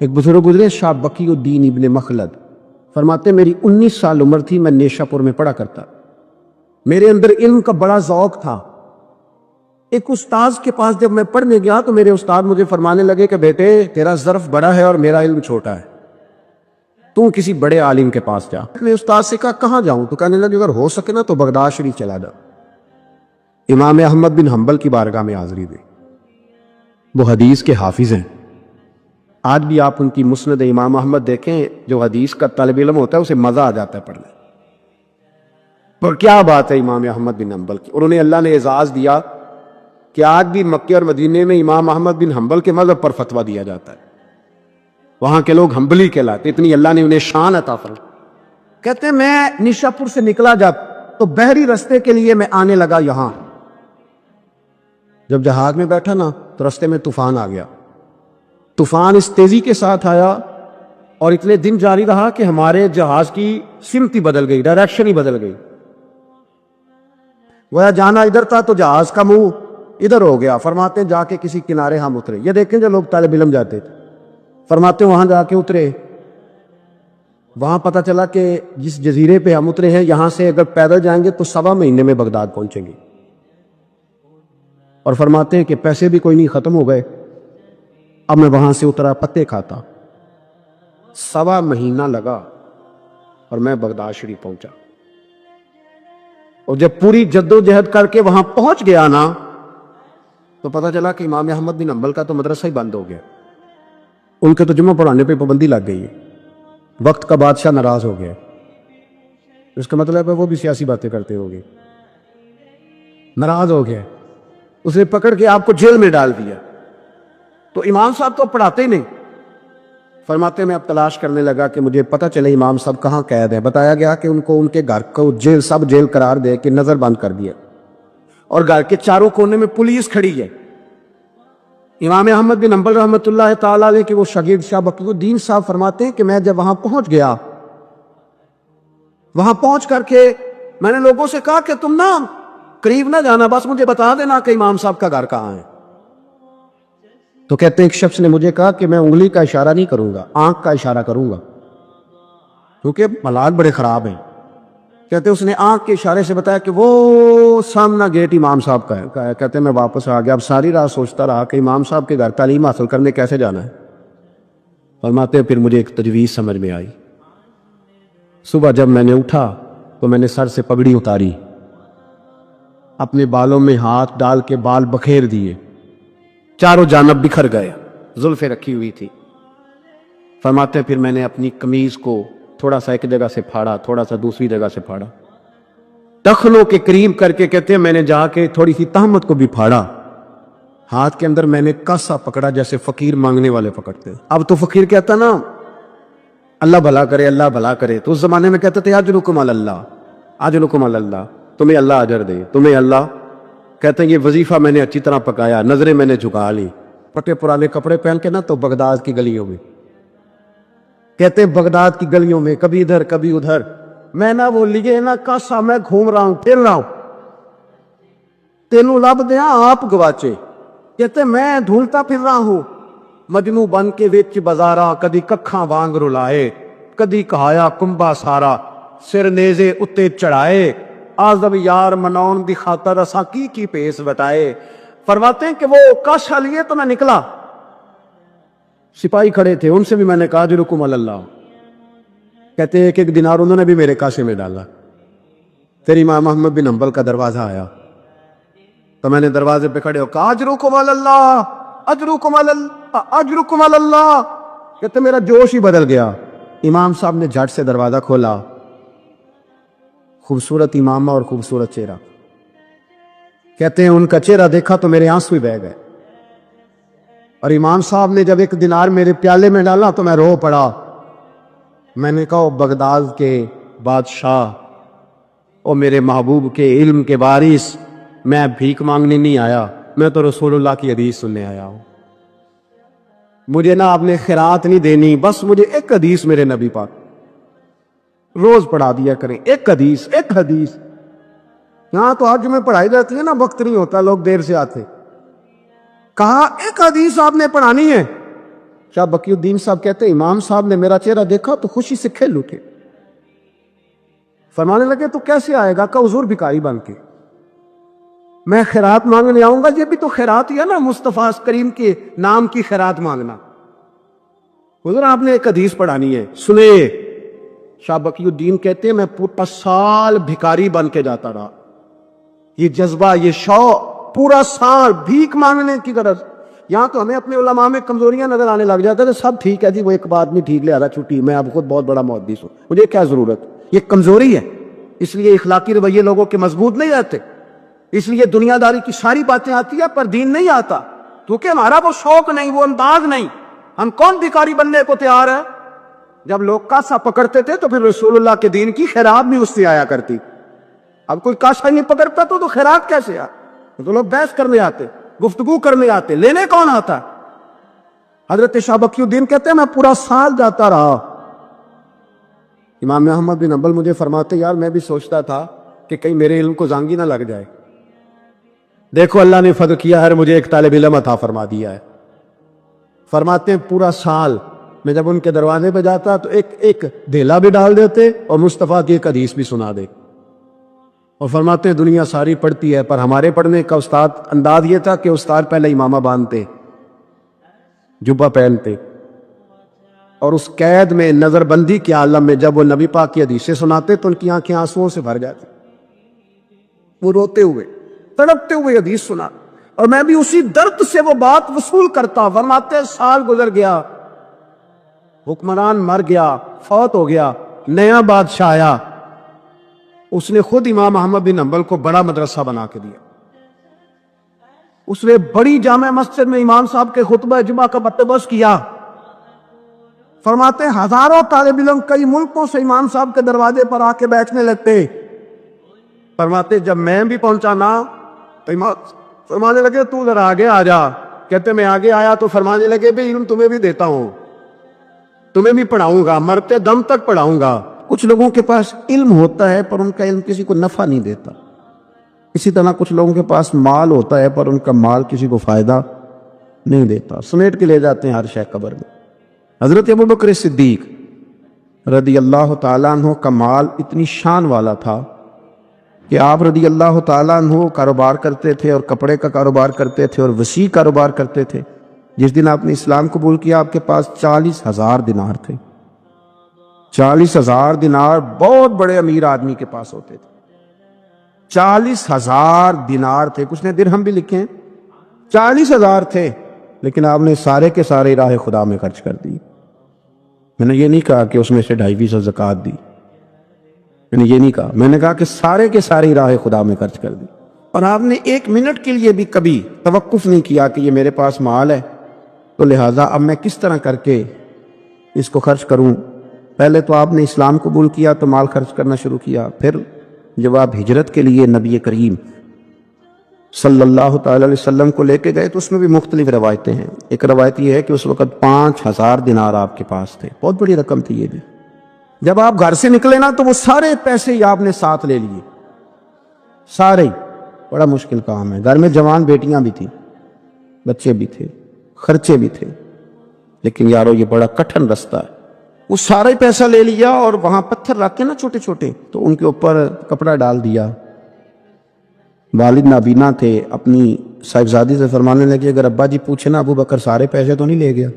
ایک بزرگ گزرے شاہ بقی الدین ابن مخلد، فرماتے میری 19 سال عمر تھی، میں نیشا پور میں پڑھا کرتا، میرے اندر علم کا بڑا ذوق تھا۔ ایک استاذ کے پاس جب میں پڑھنے گیا تو میرے استاد مجھے فرمانے لگے کہ بیٹے تیرا ظرف بڑا ہے اور میرا علم چھوٹا ہے، تو کسی بڑے عالم کے پاس جا۔ میں استاد سے کہا کہاں جاؤں؟ تو کہنے لگے اگر ہو سکے نا تو بغداد شریف چلا جا، امام احمد بن حنبل کی بارگاہ میں حاضری دے، وہ حدیث کے حافظ ہیں۔ آج بھی آپ ان کی مسند امام احمد دیکھیں، جو حدیث کا طالب علم ہوتا ہے اسے مزہ آ جاتا ہے پڑھنے پر۔ کیا بات ہے امام احمد بن حنبل کی، انہوں نے اللہ نے اعزاز دیا کہ آج بھی مکے اور مدینے میں امام احمد بن حنبل کے مذہب پر فتویٰ دیا جاتا ہے، وہاں کے لوگ حنبلی کہلاتے، اتنی اللہ نے انہیں شان عطا فرمائی۔ کہتے ہیں میں نیشا پور سے نکلا جب تو بحری رستے کے لیے میں آنے لگا یہاں، جب جہاز میں بیٹھا نا تو رستے میں طوفان آ گیا۔ طوفان اس تیزی کے ساتھ آیا اور اتنے دن جاری رہا کہ ہمارے جہاز کی سمت ہی بدل گئی، ڈائریکشن ہی بدل گئی، وہ جانا ادھر تھا تو جہاز کا منہ ادھر ہو گیا۔ فرماتے جا کے کسی کنارے ہم اترے، یہ دیکھیں جو لوگ طالب علم جاتے تھے، فرماتے وہاں جا کے اترے، وہاں پتہ چلا کہ جس جزیرے پہ ہم اترے ہیں یہاں سے اگر پیدل جائیں گے تو 1.25 مہینے میں بغداد پہنچیں گے، اور فرماتے ہیں کہ پیسے بھی کوئی نہیں، ختم ہو گئے۔ اب میں وہاں سے اترا پتے کھاتا، 1.25 مہینہ لگا اور میں بغداد شریف پہنچا۔ اور جب پوری جد و جہد کر کے وہاں پہنچ گیا نا تو پتہ چلا کہ امام احمد بن حنبل کا تو مدرسہ ہی بند ہو گیا، ان کے تو جمعہ پڑھانے پہ پابندی لگ گئی ہے، وقت کا بادشاہ ناراض ہو گیا۔ اس کا مطلب ہے وہ بھی سیاسی باتیں کرتے ہو گے، ناراض ہو گیا، اس نے پکڑ کے آپ کو جیل میں ڈال دیا۔ تو امام صاحب تو پڑھاتے ہی نہیں۔ فرماتے میں اب تلاش کرنے لگا کہ مجھے پتہ چلے امام صاحب کہاں قید ہے۔ بتایا گیا کہ ان کو ان کے گھر کو جیل، سب جیل قرار دے کے نظر بند کر دیا، اور گھر کے چاروں کونے میں پولیس کھڑی ہے۔ امام احمد بن حنبل رحمۃ اللہ تعالیٰ علیہ کے وہ شاگرد شاہ بقی الدین صاحب فرماتے ہیں کہ میں جب وہاں پہنچ گیا، وہاں پہنچ کر کے میں نے لوگوں سے کہا کہ تم نا قریب نہ جانا، بس مجھے بتا دینا کہ امام صاحب کا گھر کہاں ہے۔ تو کہتے ہیں ایک شخص نے مجھے کہا کہ میں انگلی کا اشارہ نہیں کروں گا، آنکھ کا اشارہ کروں گا، کیونکہ حالات بڑے خراب ہیں۔ کہتے ہیں اس نے آنکھ کے اشارے سے بتایا کہ وہ سامنا گیٹ امام صاحب کا ہے۔ کہتے ہیں میں واپس آ گیا، اب ساری رات سوچتا رہا کہ امام صاحب کے گھر تعلیم حاصل کرنے کیسے جانا ہے۔ فرماتے ہیں پھر مجھے ایک تجویز سمجھ میں آئی۔ صبح جب میں نے اٹھا تو میں نے سر سے پگڑی اتاری، اپنے بالوں میں ہاتھ ڈال کے بال بکھیر دیے، چاروں جانب بکھر گئے، زلفیں رکھی ہوئی تھی۔ فرماتے ہیں پھر میں نے اپنی قمیض کو تھوڑا سا ایک جگہ سے پھاڑا، تھوڑا سا دوسری جگہ سے پھاڑا، ٹخنوں کے قریب کر کے کہتے ہیں میں نے جا کے تھوڑی سی تہمت کو بھی پھاڑا، ہاتھ کے اندر میں نے کاسا پکڑا جیسے فقیر مانگنے والے پکڑتے ہیں۔ اب تو فقیر کہتا نا اللہ بھلا کرے، اللہ بھلا کرے، تو اس زمانے میں کہتے تھے اجرکم علی اللہ، اجرکم علی اللہ، تمہیں اللہ اجر دے، تمہیں اللہ۔ کہتے ہیں یہ وظیفہ میں نے اچھی طرح پکایا، نظریں میں نے جھکا لی، پٹے پرانے کپڑے پہن کے نا تو بغداد کی گلیوں میں، کہتے ہیں بغداد کی گلیوں میں کبھی ادھر کبھی ادھر، میں نہ وہ لیے نہ کاسا، میں گھوم رہا ہوں، پھر رہا ہوں، تینوں لب دیا آپ گواچے۔ کہتے ہیں میں ڈھونڈتا پھر رہا ہوں مجنو بن کے وچ بازاراں، کدی ککھاں وانگ رلائے، کدی کہایا کنبا سارا، سر نیزے اتے چڑھائے، آزب یار منون دی خاطر اساں کی پیس بتائے۔ فرماتے ہیں کہ وہ کاشا لیے تو میں نکلا، سپاہی کھڑے تھے، ان سے بھی میں نے کہا اجرکم علی اللہ۔ کہتے ہیں ایک دینار انہوں نے بھی میرے کاشے میں ڈالا۔ پھر امام احمد بن حنبل کا دروازہ آیا تو میں نے دروازے پہ کھڑے ہو کہا اجرکم علی اللہ، اجرکم علی اللہ، اجرکم علی اللہ۔ کہتے میرا جوش ہی بدل گیا۔ امام صاحب نے جھٹ سے دروازہ کھولا، خوبصورت امامہ اور خوبصورت چہرہ، کہتے ہیں ان کا چہرہ دیکھا تو میرے آنسو ہی بہہ گئے، اور امام صاحب نے جب 1 دینار میرے پیالے میں ڈالا تو میں رو پڑا۔ میں نے کہا بغداد کے بادشاہ اور میرے محبوب کے علم کے وارث، میں بھیک مانگنے نہیں آیا، میں تو رسول اللہ کی حدیث سننے آیا ہوں۔ مجھے نہ آپ نے خیرات نہیں دینی، بس مجھے ایک حدیث میرے نبی پاک روز پڑھا دیا کریں، ایک حدیث، ایک حدیث۔ یہاں تو آج میں پڑھائی جاتی ہے نا، وقت نہیں ہوتا، لوگ دیر سے آتے۔ کہا ایک حدیث آپ نے پڑھانی ہے۔ شاہ بقی الدین صاحب کہتے ہیں امام صاحب نے میرا چہرہ دیکھا تو خوشی سے کھل اٹھے، فرمانے لگے تو کیسے آئے گا؟ کہ حضور بھکاری بن کے میں خیرات مانگنے آؤں گا۔ یہ بھی تو خیرات ہی ہے نا، مصطفیٰ کریم کے نام کی خیرات مانگنا۔ حضور آپ نے ایک حدیث پڑھانی ہے، سنے۔ شاہ بقی الدین کہتے ہیں میں پورا سال بھکاری بن کے جاتا رہا، یہ جذبہ، یہ شوق، پورا سال بھیک مانگنے کی غرض۔ یہاں تو ہمیں اپنے علماء میں کمزوریاں نظر آنے لگ جاتا ہے، سب ٹھیک ہے جی، وہ ایک بات نہیں ٹھیک لے آ رہا چھٹی، میں اب خود بہت بڑا محدث ہوں، مجھے کیا ضرورت؟ یہ کمزوری ہے، اس لیے اخلاقی رویے لوگوں کے مضبوط نہیں رہتے، اس لیے دنیا داری کی ساری باتیں آتی ہیں پر دین نہیں آتا، کیونکہ ہمارا وہ شوق نہیں، وہ انداز نہیں۔ ہم کون بھکاری بننے کو تیار ہے؟ جب لوگ کاسا پکڑتے تھے تو پھر رسول اللہ کے دین کی خیرات بھی اس سے آیا کرتی۔ اب کوئی کاسا نہیں پکڑتا تو خیرات کیسے آ؟ تو لوگ بحث کرنے آتے، گفتگو کرنے آتے، لینے کون آتا؟ حضرت شاہ بقی الدین کہتے ہیں میں پورا سال جاتا رہا۔ امام احمد بن حنبل مجھے فرماتے یار میں بھی سوچتا تھا کہ کہیں میرے علم کو زانگی نہ لگ جائے، دیکھو اللہ نے فضل کیا ہے، مجھے ایک طالب علم عطا فرما دیا ہے۔ فرماتے ہیں پورا سال میں جب ان کے دروازے پہ جاتا تو ایک دھیلا بھی ڈال دیتے اور مصطفیٰ کی ایک حدیث بھی سنا دے، اور فرماتے ہیں دنیا ساری پڑھتی ہے پر ہمارے پڑھنے کا استاد انداز یہ تھا کہ استاد پہلے امامہ باندھتے، جبہ پہنتے، اور اس قید میں نظر بندی کے عالم میں جب وہ نبی پاک کی حدیثیں سناتے تو ان کی آنکھیں آنسوؤں سے بھر جاتی، وہ روتے ہوئے تڑپتے ہوئے حدیث سنا، اور میں بھی اسی درد سے وہ بات وصول کرتا۔ فرماتے ہیں سال گزر گیا، حکمران مر گیا، فوت ہو گیا، نیا بادشاہ آیا، اس نے خود امام احمد بن حنبل کو بڑا مدرسہ بنا کے دیا، اس نے بڑی جامع مسجد میں امام صاحب کے خطبہ جمعہ کا بندوبست کیا۔ فرماتے ہیں ہزاروں طالب علم کئی ملکوں سے امام صاحب کے دروازے پر آ کے بیٹھنے لگتے۔ فرماتے جب میں بھی پہنچا نا تو امام فرمانے لگے تو ذرا آگے آ جا۔ کہتے میں آگے آیا تو فرمانے لگے بھئی علم تمہیں بھی دیتا ہوں، تمہیں بھی پڑھاؤں گا، مرتے دم تک پڑھاؤں گا۔ کچھ لوگوں کے پاس علم ہوتا ہے پر ان کا علم کسی کو نفع نہیں دیتا، اسی طرح کچھ لوگوں کے پاس مال ہوتا ہے پر ان کا مال کسی کو فائدہ نہیں دیتا، سمیٹ کے لے جاتے ہیں ہر شے قبر میں۔ حضرت ابوبکر صدیق رضی اللہ تعالیٰ عنہ کا مال اتنی شان والا تھا کہ آپ رضی اللہ تعالیٰ عنہ کاروبار کرتے تھے، اور کپڑے کا کاروبار کرتے تھے، اور وسیع کاروبار کرتے تھے۔ جس دن آپ نے اسلام قبول کیا آپ کے پاس 40,000 دینار تھے۔ 40,000 دینار بہت بڑے امیر آدمی کے پاس ہوتے تھے۔ 40,000 دینار تھے، کچھ نے درہم بھی لکھے ہیں، 40,000 تھے، لیکن آپ نے سارے کے سارے راہ خدا میں خرچ کر دی۔ میں نے یہ نہیں کہا کہ اس میں سے 2.5% زکوٰۃ دی، میں نے یہ نہیں کہا، میں نے کہا کہ سارے کے سارے راہ خدا میں خرچ کر دی، اور آپ نے 1 منٹ کے لیے بھی کبھی توقف نہیں کیا کہ یہ میرے پاس مال ہے تو لہٰذا اب میں کس طرح کر کے اس کو خرچ کروں۔ پہلے تو آپ نے اسلام قبول کیا تو مال خرچ کرنا شروع کیا، پھر جب آپ ہجرت کے لیے نبی کریم صلی اللہ تعالی علیہ وسلم کو لے کے گئے تو اس میں بھی مختلف روایتیں ہیں۔ ایک روایت یہ ہے کہ اس وقت 5,000 دینار آپ کے پاس تھے، بہت بڑی رقم تھی یہ بھی۔ جب آپ گھر سے نکلے نا تو وہ سارے پیسے ہی آپ نے ساتھ لے لیے، سارے ہی۔ بڑا مشکل کام ہے، گھر میں جوان بیٹیاں بھی تھیں، بچے بھی تھے، خرچے بھی تھے، لیکن یارو یہ بڑا کٹھن رستہ ہے۔ وہ سارے پیسہ لے لیا اور وہاں پتھر رکھ کے نا چھوٹے چھوٹے، تو ان کے اوپر کپڑا ڈال دیا۔ والد نابینا تھے، اپنی صاحبزادی سے فرمانے لگے اگر ابا جی پوچھے نا ابو بکر سارے پیسے تو نہیں لے گیا،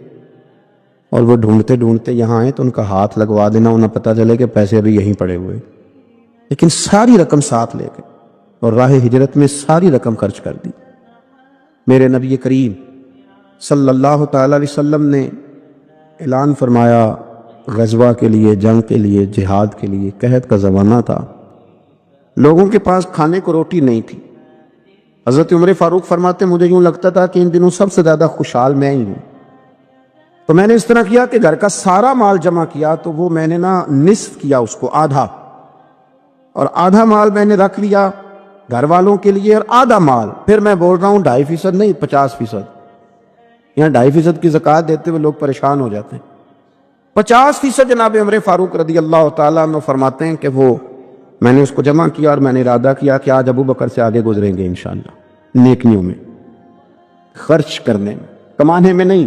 اور وہ ڈھونڈتے ڈھونڈتے یہاں آئے تو ان کا ہاتھ لگوا دینا، انہیں پتہ چلے کہ پیسے ابھی یہیں پڑے ہوئے، لیکن ساری رقم ساتھ لے گئے اور راہ ہجرت میں ساری رقم خرچ کر دی۔ میرے نبی کریم صلی اللہ تعالی علیہ وسلم نے اعلان فرمایا غزوہ کے لیے، جنگ کے لیے، جہاد کے لیے، قحط کا زمانہ تھا، لوگوں کے پاس کھانے کو روٹی نہیں تھی۔ حضرت عمر فاروق فرماتے مجھے یوں لگتا تھا کہ ان دنوں سب سے زیادہ خوشحال میں ہی ہوں، تو میں نے اس طرح کیا کہ گھر کا سارا مال جمع کیا، تو وہ میں نے نا نصف کیا اس کو، آدھا، اور آدھا مال میں نے رکھ لیا گھر والوں کے لیے، اور آدھا مال پھر میں بول رہا ہوں 2.5% نہیں 50%، یہاں 2.5% کی زکوٰۃ دیتے ہوئے لوگ پریشان ہو جاتے ہیں۔ 50% جناب عمر فاروق رضی اللہ تعالیٰ عنہ فرماتے ہیں کہ وہ میں نے اس کو جمع کیا، اور میں نے ارادہ کیا کہ آج ابو بکر سے آگے گزریں گے انشاءاللہ، نیکیوں میں، خرچ کرنے میں، کمانے میں نہیں،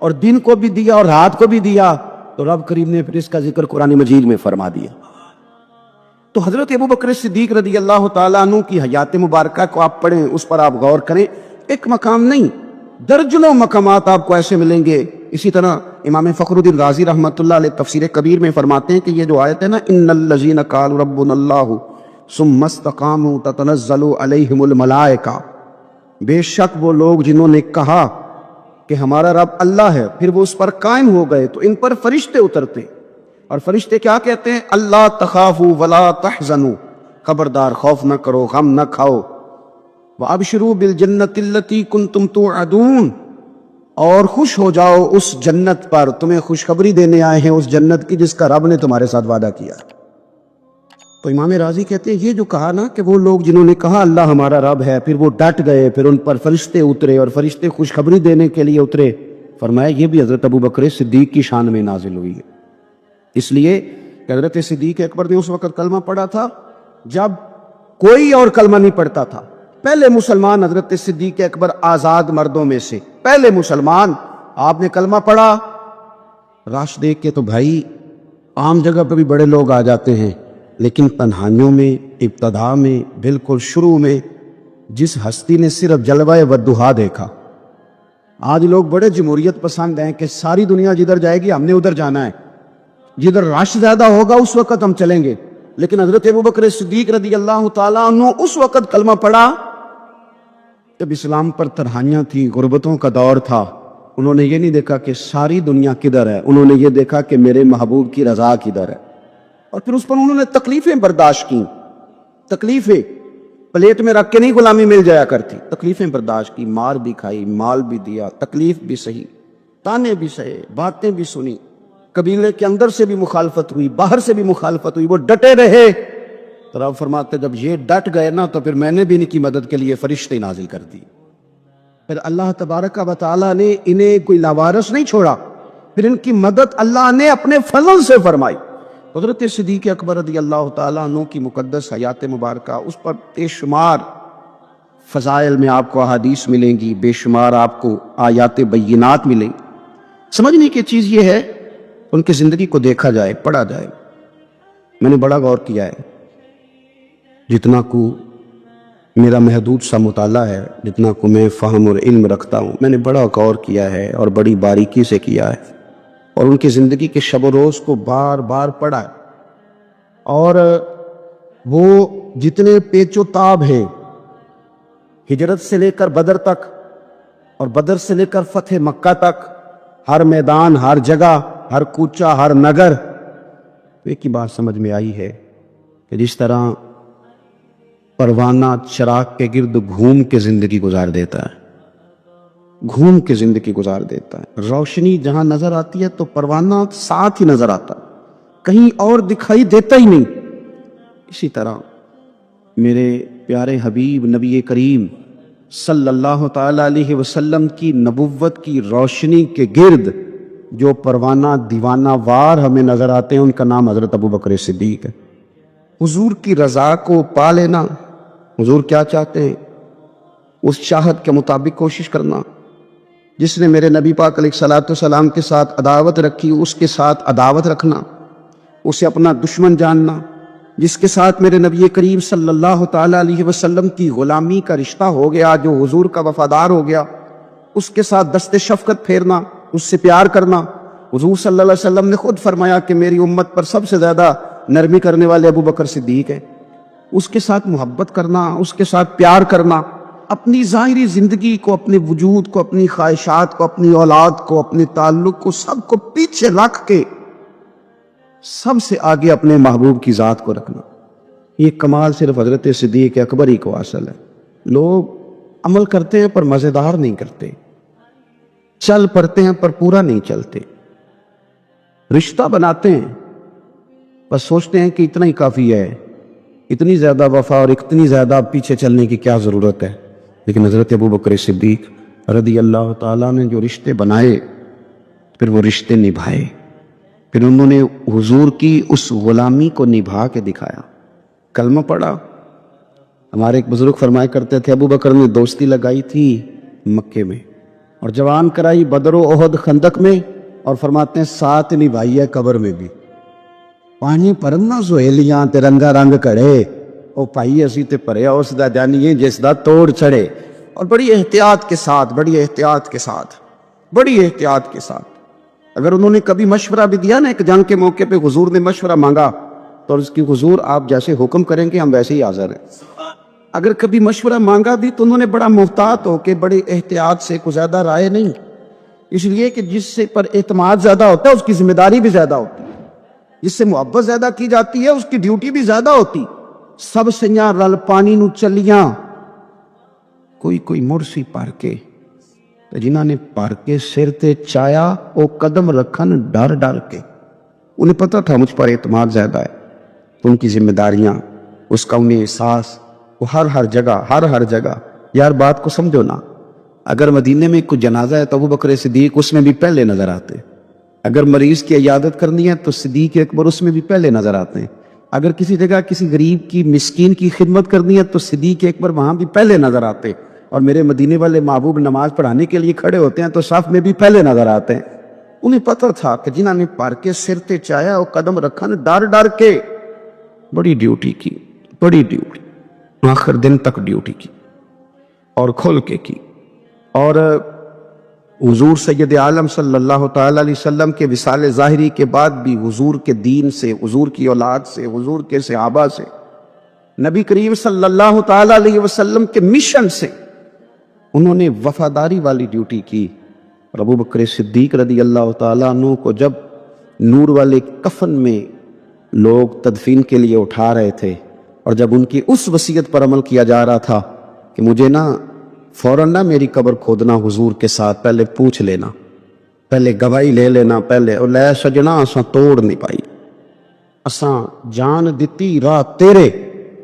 اور دن کو بھی دیا اور رات کو بھی دیا، تو رب کریم نے پھر اس کا ذکر قرآن مجید میں فرما دیا۔ تو حضرت ابوبکر صدیق رضی اللہ تعالیٰ عنہ کی حیات مبارکہ کو آپ پڑھیں، اس پر آپ غور کریں۔ ایک مقام نہیں، درجنوں مقامات آپ کو ایسے ملیں گے۔ اسی طرح امام فخر الدین رازی رحمۃ اللہ علیہ تفسیر کبیر میں فرماتے ہیں کہ یہ جو آیت ہے نا، ان الذین قالوا ربنا اللہ ثم استقاموا تتنزل علیہم الملائکہ، بے شک وہ لوگ جنہوں نے کہا کہ ہمارا رب اللہ ہے، پھر وہ اس پر قائم ہو گئے، تو ان پر فرشتے اترتے، اور فرشتے کیا کہتے ہیں؟ اللہ تخافوا ولا تحزنوا، خبردار خوف نہ کرو، غم نہ کھاؤ، وابشروا بالجنۃ التی کنتم توعدون، اور خوش ہو جاؤ اس جنت پر، تمہیں خوشخبری دینے آئے ہیں اس جنت کی جس کا رب نے تمہارے ساتھ وعدہ کیا۔ تو امام راضی کہتے ہیں یہ جو کہا نا کہ وہ لوگ جنہوں نے کہا اللہ ہمارا رب ہے، پھر وہ ڈٹ گئے، پھر ان پر فرشتے اترے اور فرشتے خوشخبری دینے کے لیے اترے، فرمایا یہ بھی حضرت ابوبکر صدیق کی شان میں نازل ہوئی ہے۔ اس لیے کہ حضرت صدیق اکبر نے اس وقت کلمہ پڑھا تھا جب کوئی اور کلمہ نہیں پڑھتا تھا، پہلے مسلمان حضرت صدیق اکبر آزاد مردوں میں سے پہلے مسلمان، آپ نے کلمہ پڑھا، راش دیکھ کے تو بھائی عام جگہ پہ بھی بڑے لوگ آ جاتے ہیں، لیکن تنہائیوں میں، ابتدا میں، بالکل شروع میں جس ہستی نے صرف جلوہ والضحیٰ دیکھا، آج لوگ بڑے جمہوریت پسند ہیں کہ ساری دنیا جدھر جائے گی ہم نے ادھر جانا ہے، جدھر رش زیادہ ہوگا اس وقت ہم چلیں گے، لیکن حضرت ابوبکر صدیق رضی اللہ تعالیٰ عنہ اس وقت کلمہ پڑھا جب اسلام پر تنہائیاں تھی، غربتوں کا دور تھا۔ انہوں نے یہ نہیں دیکھا کہ ساری دنیا کدھر ہے، انہوں نے یہ دیکھا کہ میرے محبوب کی رضا کدھر ہے، اور پھر اس پر انہوں نے تکلیفیں برداشت کی، تکلیفیں پلیٹ میں رکھ کے نہیں غلامی مل جایا کرتی، تکلیفیں برداشت کی، مار بھی کھائی، مال بھی دیا، تکلیف بھی سہی، تانے بھی سہے، باتیں بھی سنی، قبیلے کے اندر سے بھی مخالفت ہوئی، باہر سے بھی مخالفت ہوئی، وہ ڈٹے رہے۔ تو رب فرماتے جب یہ ڈٹ گئے نا تو پھر میں نے بھی ان کی مدد کے لیے فرشتے نازل کر دی، پھر اللہ تبارک و تعالیٰ نے انہیں کوئی لاوارث نہیں چھوڑا، پھر ان کی مدد اللہ نے اپنے فضل سے فرمائی۔ حضرت صدیق اکبر رضی اللہ تعالیٰ عنہ کی مقدس حیات مبارکہ، اس پر بے شمار فضائل میں آپ کو احادیث ملیں گی، بے شمار آپ کو آیات بینات ملیں گی۔ سمجھنے کی چیز یہ ہے ان کی زندگی کو دیکھا جائے، پڑھا جائے۔ میں نے بڑا غور کیا ہے، جتنا کو میرا محدود سا مطالعہ ہے، جتنا کو میں فہم اور علم رکھتا ہوں، میں نے بڑا غور کیا ہے اور بڑی باریکی سے کیا ہے، اور ان کی زندگی کے شب و روز کو بار بار پڑھا ہے، اور وہ جتنے پیچ و تاب ہیں ہجرت سے لے کر بدر تک، اور بدر سے لے کر فتح مکہ تک، ہر میدان، ہر جگہ، ہر کوچہ، ہر نگر، ایک ہی بات سمجھ میں آئی ہے کہ جس طرح پروانہ چراغ کے گرد گھوم کے زندگی گزار دیتا ہے، گھوم کے زندگی گزار دیتا ہے، روشنی جہاں نظر آتی ہے تو پروانہ ساتھ ہی نظر آتا ہے، کہیں اور دکھائی دیتا ہی نہیں۔ اسی طرح میرے پیارے حبیب نبی کریم صلی اللہ تعالی علیہ وسلم کی نبوت کی روشنی کے گرد جو پروانہ دیوانہ وار ہمیں نظر آتے ہیں، ان کا نام حضرت ابوبکر صدیق ہے۔ حضور کی رضا کو پا لینا، حضور کیا چاہتے ہیں اس چاہت کے مطابق کوشش کرنا۔ جس نے میرے نبی پاک علیہ الصلوۃ والسلام کے ساتھ عداوت رکھی، اس کے ساتھ عداوت رکھنا، اسے اپنا دشمن جاننا۔ جس کے ساتھ میرے نبی کریم صلی اللہ تعالی علیہ وسلم کی غلامی کا رشتہ ہو گیا، جو حضور کا وفادار ہو گیا، اس کے ساتھ دست شفقت پھیرنا، اس سے پیار کرنا۔ حضور صلی اللہ علیہ وسلم نے خود فرمایا کہ میری امت پر سب سے زیادہ نرمی کرنے والے ابوبکر صدیق ہیں۔ اس کے ساتھ محبت کرنا، اس کے ساتھ پیار کرنا، اپنی ظاہری زندگی کو، اپنے وجود کو، اپنی خواہشات کو، اپنی اولاد کو، اپنے تعلق کو، سب کو پیچھے رکھ کے سب سے آگے اپنے محبوب کی ذات کو رکھنا۔ یہ کمال صرف حضرت صدیق اکبر ہی کو حاصل ہے۔ لوگ عمل کرتے ہیں پر مزیدار نہیں کرتے، چل پڑتے ہیں پر پورا نہیں چلتے، رشتہ بناتے ہیں بس سوچتے ہیں کہ اتنا ہی کافی ہے، اتنی زیادہ وفا اور اتنی زیادہ پیچھے چلنے کی کیا ضرورت ہے۔ لیکن حضرت ابوبکر صدیق رضی اللہ تعالیٰ نے جو رشتے بنائے، پھر وہ رشتے نبھائے، پھر انہوں نے حضور کی اس غلامی کو نبھا کے دکھایا۔ کلمہ پڑھا۔ ہمارے ایک بزرگ فرمایا کرتے تھے ابوبکر نے دوستی لگائی تھی مکے میں، اور جوان کرائی بدر و احد خندق میں، اور فرماتے ہیں ساتھ نبھائی ہے قبر میں بھی۔ پانی پرنا سہیلیاں ترنگا رنگ کڑے، او پائی اسی تے پریا اس دا جانیے جس دا توڑ چڑھے۔ اور بڑی احتیاط کے ساتھ، بڑی احتیاط کے ساتھ، بڑی احتیاط کے ساتھ، اگر انہوں نے کبھی مشورہ بھی دیا نا، ایک جنگ کے موقع پہ حضور نے مشورہ مانگا تو اس کی حضور آپ جیسے حکم کریں گے ہم ویسے ہی حاضر ہیں۔ اگر کبھی مشورہ مانگا بھی تو انہوں نے بڑا محتاط ہو کے بڑے احتیاط سے، کوئی زیادہ رائے نہیں، اس لیے کہ جس سے پر اعتماد زیادہ ہوتا ہے اس کی ذمہ داری بھی زیادہ ہوتی ہے، جس سے محبت زیادہ کی جاتی ہے اس کی ڈیوٹی بھی زیادہ ہوتی۔ سب سیاں رل پانی نو چلیاں، کوئی مرسی پار کے، جنہاں نے پار کے سر تے چایا او قدم رکھن ڈر ڈر کے۔ انہیں پتا تھا مجھ پر اعتماد زیادہ ہے، تو ان کی ذمہ داریاں، اس کا انہیں احساس، وہ ہر جگہ یار بات کو سمجھو نا، اگر مدینے میں کوئی جنازہ ہے تو ابو بکر صدیق اس میں بھی پہلے نظر آتے، اگر مریض کی عیادت کرنی ہے تو صدیق اکبر اس میں بھی پہلے نظر آتے ہیں، اگر کسی جگہ کسی غریب کی مسکین کی خدمت کرنی ہے تو صدیق اکبر وہاں بھی پہلے نظر آتے، اور میرے مدینے والے محبوب نماز پڑھانے کے لیے کھڑے ہوتے ہیں تو صف میں بھی پہلے نظر آتے ہیں۔ انہیں پتہ تھا کہ جنہاں نے پار کے سر تے چایا وہ قدم رکھن ڈر ڈر کے، بڑی ڈیوٹی کی، بڑی ڈیوٹی، آخر دن تک ڈیوٹی کی اور کھل کے کی۔ اور حضور سید عالم صلی اللہ تعالی علیہ وسلم کے وصال ظاہری کے بعد بھی حضور کے دین سے، حضور کی اولاد سے، حضور کے صحابہ سے، نبی کریم صلی اللہ تعالی علیہ وسلم کے مشن سے انہوں نے وفاداری والی ڈیوٹی کی۔ اور ابو بکر صدیق رضی اللہ تعالیٰ عنہ کو جب نور والے کفن میں لوگ تدفین کے لیے اٹھا رہے تھے، اور جب ان کی اس وصیت پر عمل کیا جا رہا تھا کہ مجھے نا فوراً نہ میری قبر کھودنا حضور کے ساتھ، پہلے پوچھ لینا، پہلے گواہی لے لینا، پہلے او لے سجنا اساں توڑ نہیں پائی، اساں جان دتی راہ تیرے۔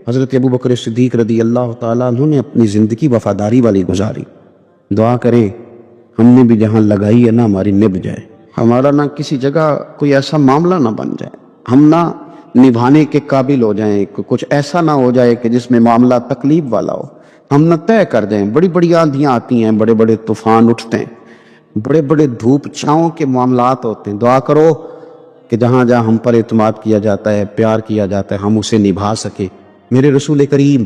حضرت ابو بکر صدیق رضی اللہ تعالیٰ عنہ نے اپنی زندگی وفاداری والی گزاری۔ دعا کریں ہم نے بھی جہاں لگائی ہے نا ہماری نبھ جائے، ہمارا نہ کسی جگہ کوئی ایسا معاملہ نہ بن جائے، ہم نہ نبھانے کے قابل ہو جائیں، کچھ ایسا نہ ہو جائے کہ جس میں معاملہ تکلیف والا ہو، ہم نہ طے کر دیں۔ بڑی بڑی آندھیاں آتی ہیں، بڑے بڑے طوفان اٹھتے ہیں، بڑے بڑے دھوپ چھاؤں کے معاملات ہوتے ہیں، دعا کرو کہ جہاں جہاں ہم پر اعتماد کیا جاتا ہے، پیار کیا جاتا ہے، ہم اسے نبھا سکیں۔ میرے رسول کریم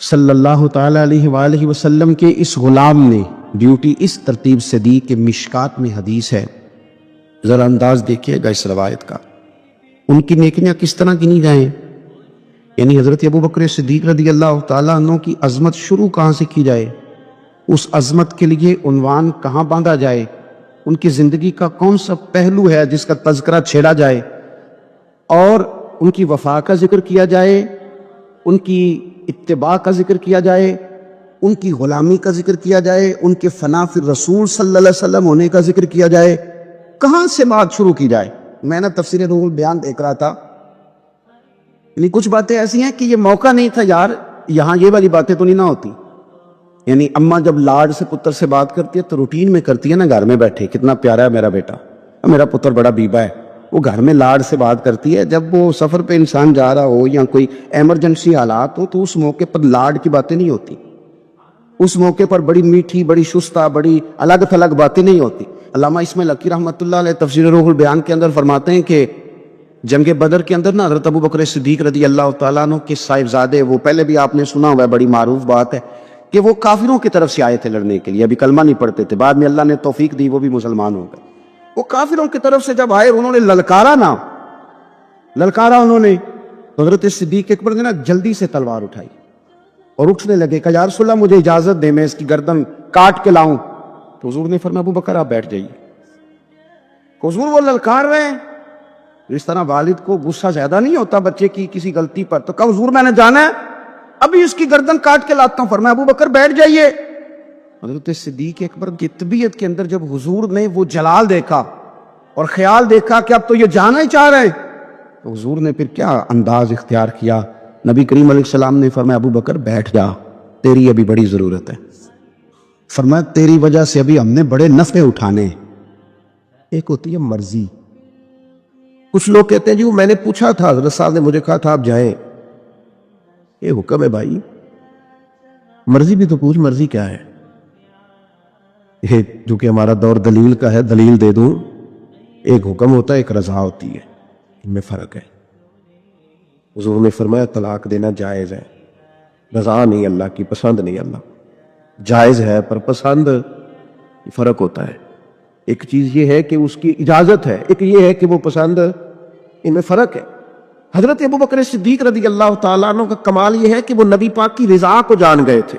صلی اللہ تعالی علیہ وآلہ وسلم کے اس غلام نے ڈیوٹی اس ترتیب سے دی کہ مشکات میں حدیث ہے، ذرا انداز دیکھیے گا اس روایت کا، ان کی نیکیاں کس طرح گنی جائیں۔ یعنی حضرت ابو بکر صدیق رضی اللہ تعالیٰ عنہ کی عظمت شروع کہاں سے کی جائے، اس عظمت کے لیے عنوان کہاں باندھا جائے، ان کی زندگی کا کون سا پہلو ہے جس کا تذکرہ چھیڑا جائے، اور ان کی وفا کا ذکر کیا جائے، ان کی اتباع کا ذکر کیا جائے، ان کی غلامی کا ذکر کیا جائے، ان کے فنا فی رسول صلی اللہ علیہ وسلم ہونے کا ذکر کیا جائے، کہاں سے بات شروع کی جائے۔ میں نے تفسیر روح البیان دیکھ رہا تھا، یعنی کچھ باتیں ایسی ہیں کہ یہ موقع نہیں تھا یار، یہاں یہ والی باتیں تو نہیں نہ ہوتی۔ یعنی اماں جب لاڈ سے پتر سے بات کرتی ہے تو روٹین میں کرتی ہے نا، گھر میں بیٹھے کتنا پیارا ہے میرا بیٹا، میرا پتر بڑا بیبا ہے، وہ گھر میں لاڈ سے بات کرتی ہے۔ جب وہ سفر پہ انسان جا رہا ہو یا کوئی ایمرجنسی حالات ہو تو اس موقع پر لاڈ کی باتیں نہیں ہوتی، اس موقع پر بڑی میٹھی، بڑی شستہ، بڑی الگ تھلگ باتیں نہیں ہوتی۔ علامہ اسماعیل حقی رحمۃ اللہ علیہ تفسیر روح البیان کے اندر فرماتے ہیں کہ جنگ بدر کے اندر نا حضرت ابو بکر صدیق رضی اللہ تعالیٰ عنہ کے صاحبزادے، وہ پہلے بھی آپ نے سنا ہوا ہے، بڑی معروف بات ہے کہ وہ کافروں کی طرف سے آئے تھے لڑنے کے لیے، ابھی کلمہ نہیں پڑھتے تھے، بعد میں اللہ نے توفیق دی وہ بھی مسلمان ہو گئے۔ وہ کافروں کی طرف سے جب آئے انہوں نے للکارا انہوں نے، تو حضرت صدیق اکبر نے نا جلدی سے تلوار اٹھائی اور اٹھنے لگے کہ یا رسول اللہ مجھے اجازت دے میں اس کی گردن کاٹ کے لاؤں، تو حضور نے فرمایا ابو بکر آپ بیٹھ جائیے۔ حضور وہ للکار رہے ہیں، اس طرح والد کو غصہ زیادہ نہیں ہوتا بچے کی کسی غلطی پر، تو کہا حضور میں نے جانا ہے، ابھی اس کی گردن کاٹ کے لاتا ہوں۔ فرمایا ابو بکر بیٹھ جائیے۔ حضرت صدیق اکبر کی طبیعت کے اندر جب حضور نے وہ جلال دیکھا اور خیال دیکھا کہ اب تو یہ جانا ہی چاہ رہے ہیں، تو حضور نے پھر کیا انداز اختیار کیا، نبی کریم علیہ السلام نے فرمایا ابو بکر بیٹھ جا، تیری ابھی بڑی ضرورت ہے، فرمایا تیری وجہ سے ابھی ہم نے بڑے نفع اٹھانے۔ ایک ہوتی ہے مرضی، کچھ لوگ کہتے ہیں جی وہ میں نے پوچھا تھا، حضرت صاحب نے مجھے کہا تھا آپ جائیں، یہ حکم ہے بھائی، مرضی بھی تو پوچھ، مرضی کیا ہے؟ جو کہ ہمارا دور دلیل کا ہے، دلیل دے دوں، ایک حکم ہوتا ہے، ایک رضا ہوتی ہے، ان میں فرق ہے۔ حضور نے فرمایا طلاق دینا جائز ہے، رضا نہیں اللہ کی، پسند نہیں اللہ، جائز ہے پر پسند فرق ہوتا ہے۔ ایک چیز یہ ہے کہ اس کی اجازت ہے، ایک یہ ہے کہ وہ پسند، ان میں فرق ہے۔ حضرت ابوبکر صدیق رضی اللہ تعالیٰ عنہ کا کمال یہ ہے کہ وہ نبی پاک کی رضا کو جان گئے تھے۔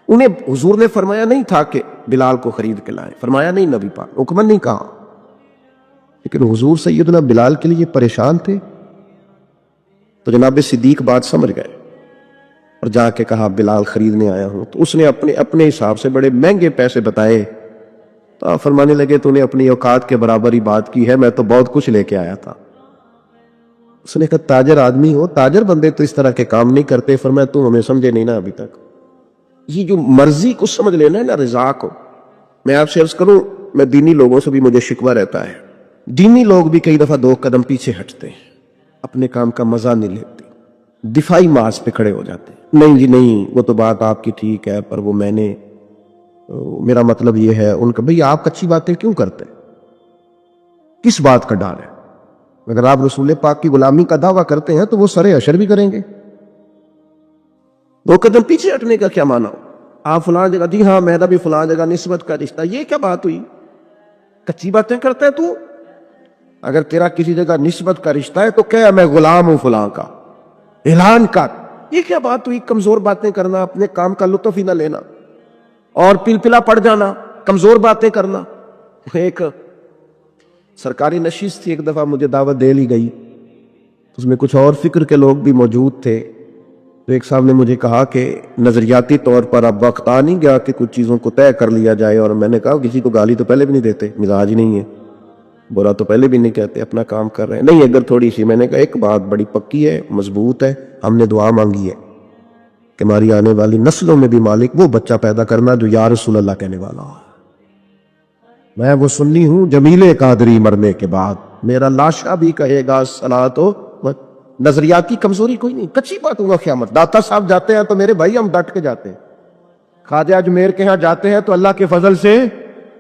انہیں حضور نے فرمایا نہیں تھا کہ بلال کو خرید کے لائیں، فرمایا نہیں، نبی پاک حکمن نہیں کہا، لیکن حضور سیدنا بلال کے لیے پریشان تھے، تو جناب صدیق بات سمجھ گئے اور جا کے کہا بلال خریدنے آیا ہوں۔ تو اس نے اپنے حساب سے بڑے مہنگے پیسے بتائے، تو آپ فرمانے لگے تو نے اپنی اوقات کے برابر ہی بات کی ہے، میں تو بہت کچھ لے کے آیا تھا۔ اس نے کہا تاجر آدمی ہو، تاجر بندے تو اس طرح کے کام نہیں کرتے۔ فرمایا تم ہمیں سمجھے نہیں نا ابھی تک، یہ جو مرضی کو سمجھ لینا ہے نا، رضا کو۔ میں آپ سے عرض کروں، میں دینی لوگوں سے بھی مجھے شکوہ رہتا ہے، دینی لوگ بھی کئی دفعہ 2 قدم پیچھے ہٹتے ہیں، اپنے کام کا مزہ نہیں لیتے، دفاعی محاذ پہ کھڑے ہو جاتے ہیں، نہیں جی نہیں وہ تو بات آپ کی ٹھیک ہے، پر وہ میں نے، میرا مطلب یہ ہے ان کا۔ بھئی آپ کچی باتیں کیوں کرتے ہیں؟ کس بات کا ڈر ہے؟ اگر آپ رسول پاک کی غلامی کا دعویٰ کرتے ہیں تو وہ سر اشر بھی کریں گے۔ 2 قدم پیچھے ہٹنے کا کیا معنی ہو؟ آپ فلاں جگہ، جی ہاں میرا بھی فلاں جگہ نسبت کا رشتہ، یہ کیا بات ہوئی؟ کچی باتیں کرتا ہے تو؟ اگر تیرا کسی جگہ نسبت کا رشتہ ہے تو کہہ میں غلام ہوں فلاں کا، اعلان کر۔ یہ کیا بات ہوئی؟ کمزور باتیں کرنا، اپنے کام کا لطف ہی نہ لینا اور پلپلا پڑ جانا، کمزور باتیں کرنا۔ ایک سرکاری نشست تھی، ایک دفعہ مجھے دعوت دے لی گئی، اس میں کچھ اور فکر کے لوگ بھی موجود تھے، تو ایک صاحب نے مجھے کہا کہ نظریاتی طور پر اب وقت آ نہیں گیا کہ کچھ چیزوں کو طے کر لیا جائے، اور میں نے کہا کسی کو گالی تو پہلے بھی نہیں دیتے، مزاج ہی نہیں ہے، برا تو پہلے بھی نہیں کہتے، اپنا کام کر رہے ہیں۔ نہیں اگر تھوڑی سی، میں نے کہا ایک بات بڑی پکی ہے، مضبوط ہے، ہم نے دعا مانگی ہے کہ ہماری آنے والی نسلوں میں بھی مالک وہ بچہ پیدا کرنا جو یا رسول اللہ کہنے والا ہو۔ میں وہ سنی ہوں جمیل قادری مرنے کے بعد میرا لاشا بھی کہے گا صلاۃ و نظریاتی کمزوری کوئی نہیں، کچی بات ہوگا قیامت۔ داتا صاحب جاتے ہیں تو میرے بھائی ہم ڈٹ کے جاتے ہیں، خواجہ اجمیر کے ہاں جاتے ہیں تو اللہ کے فضل سے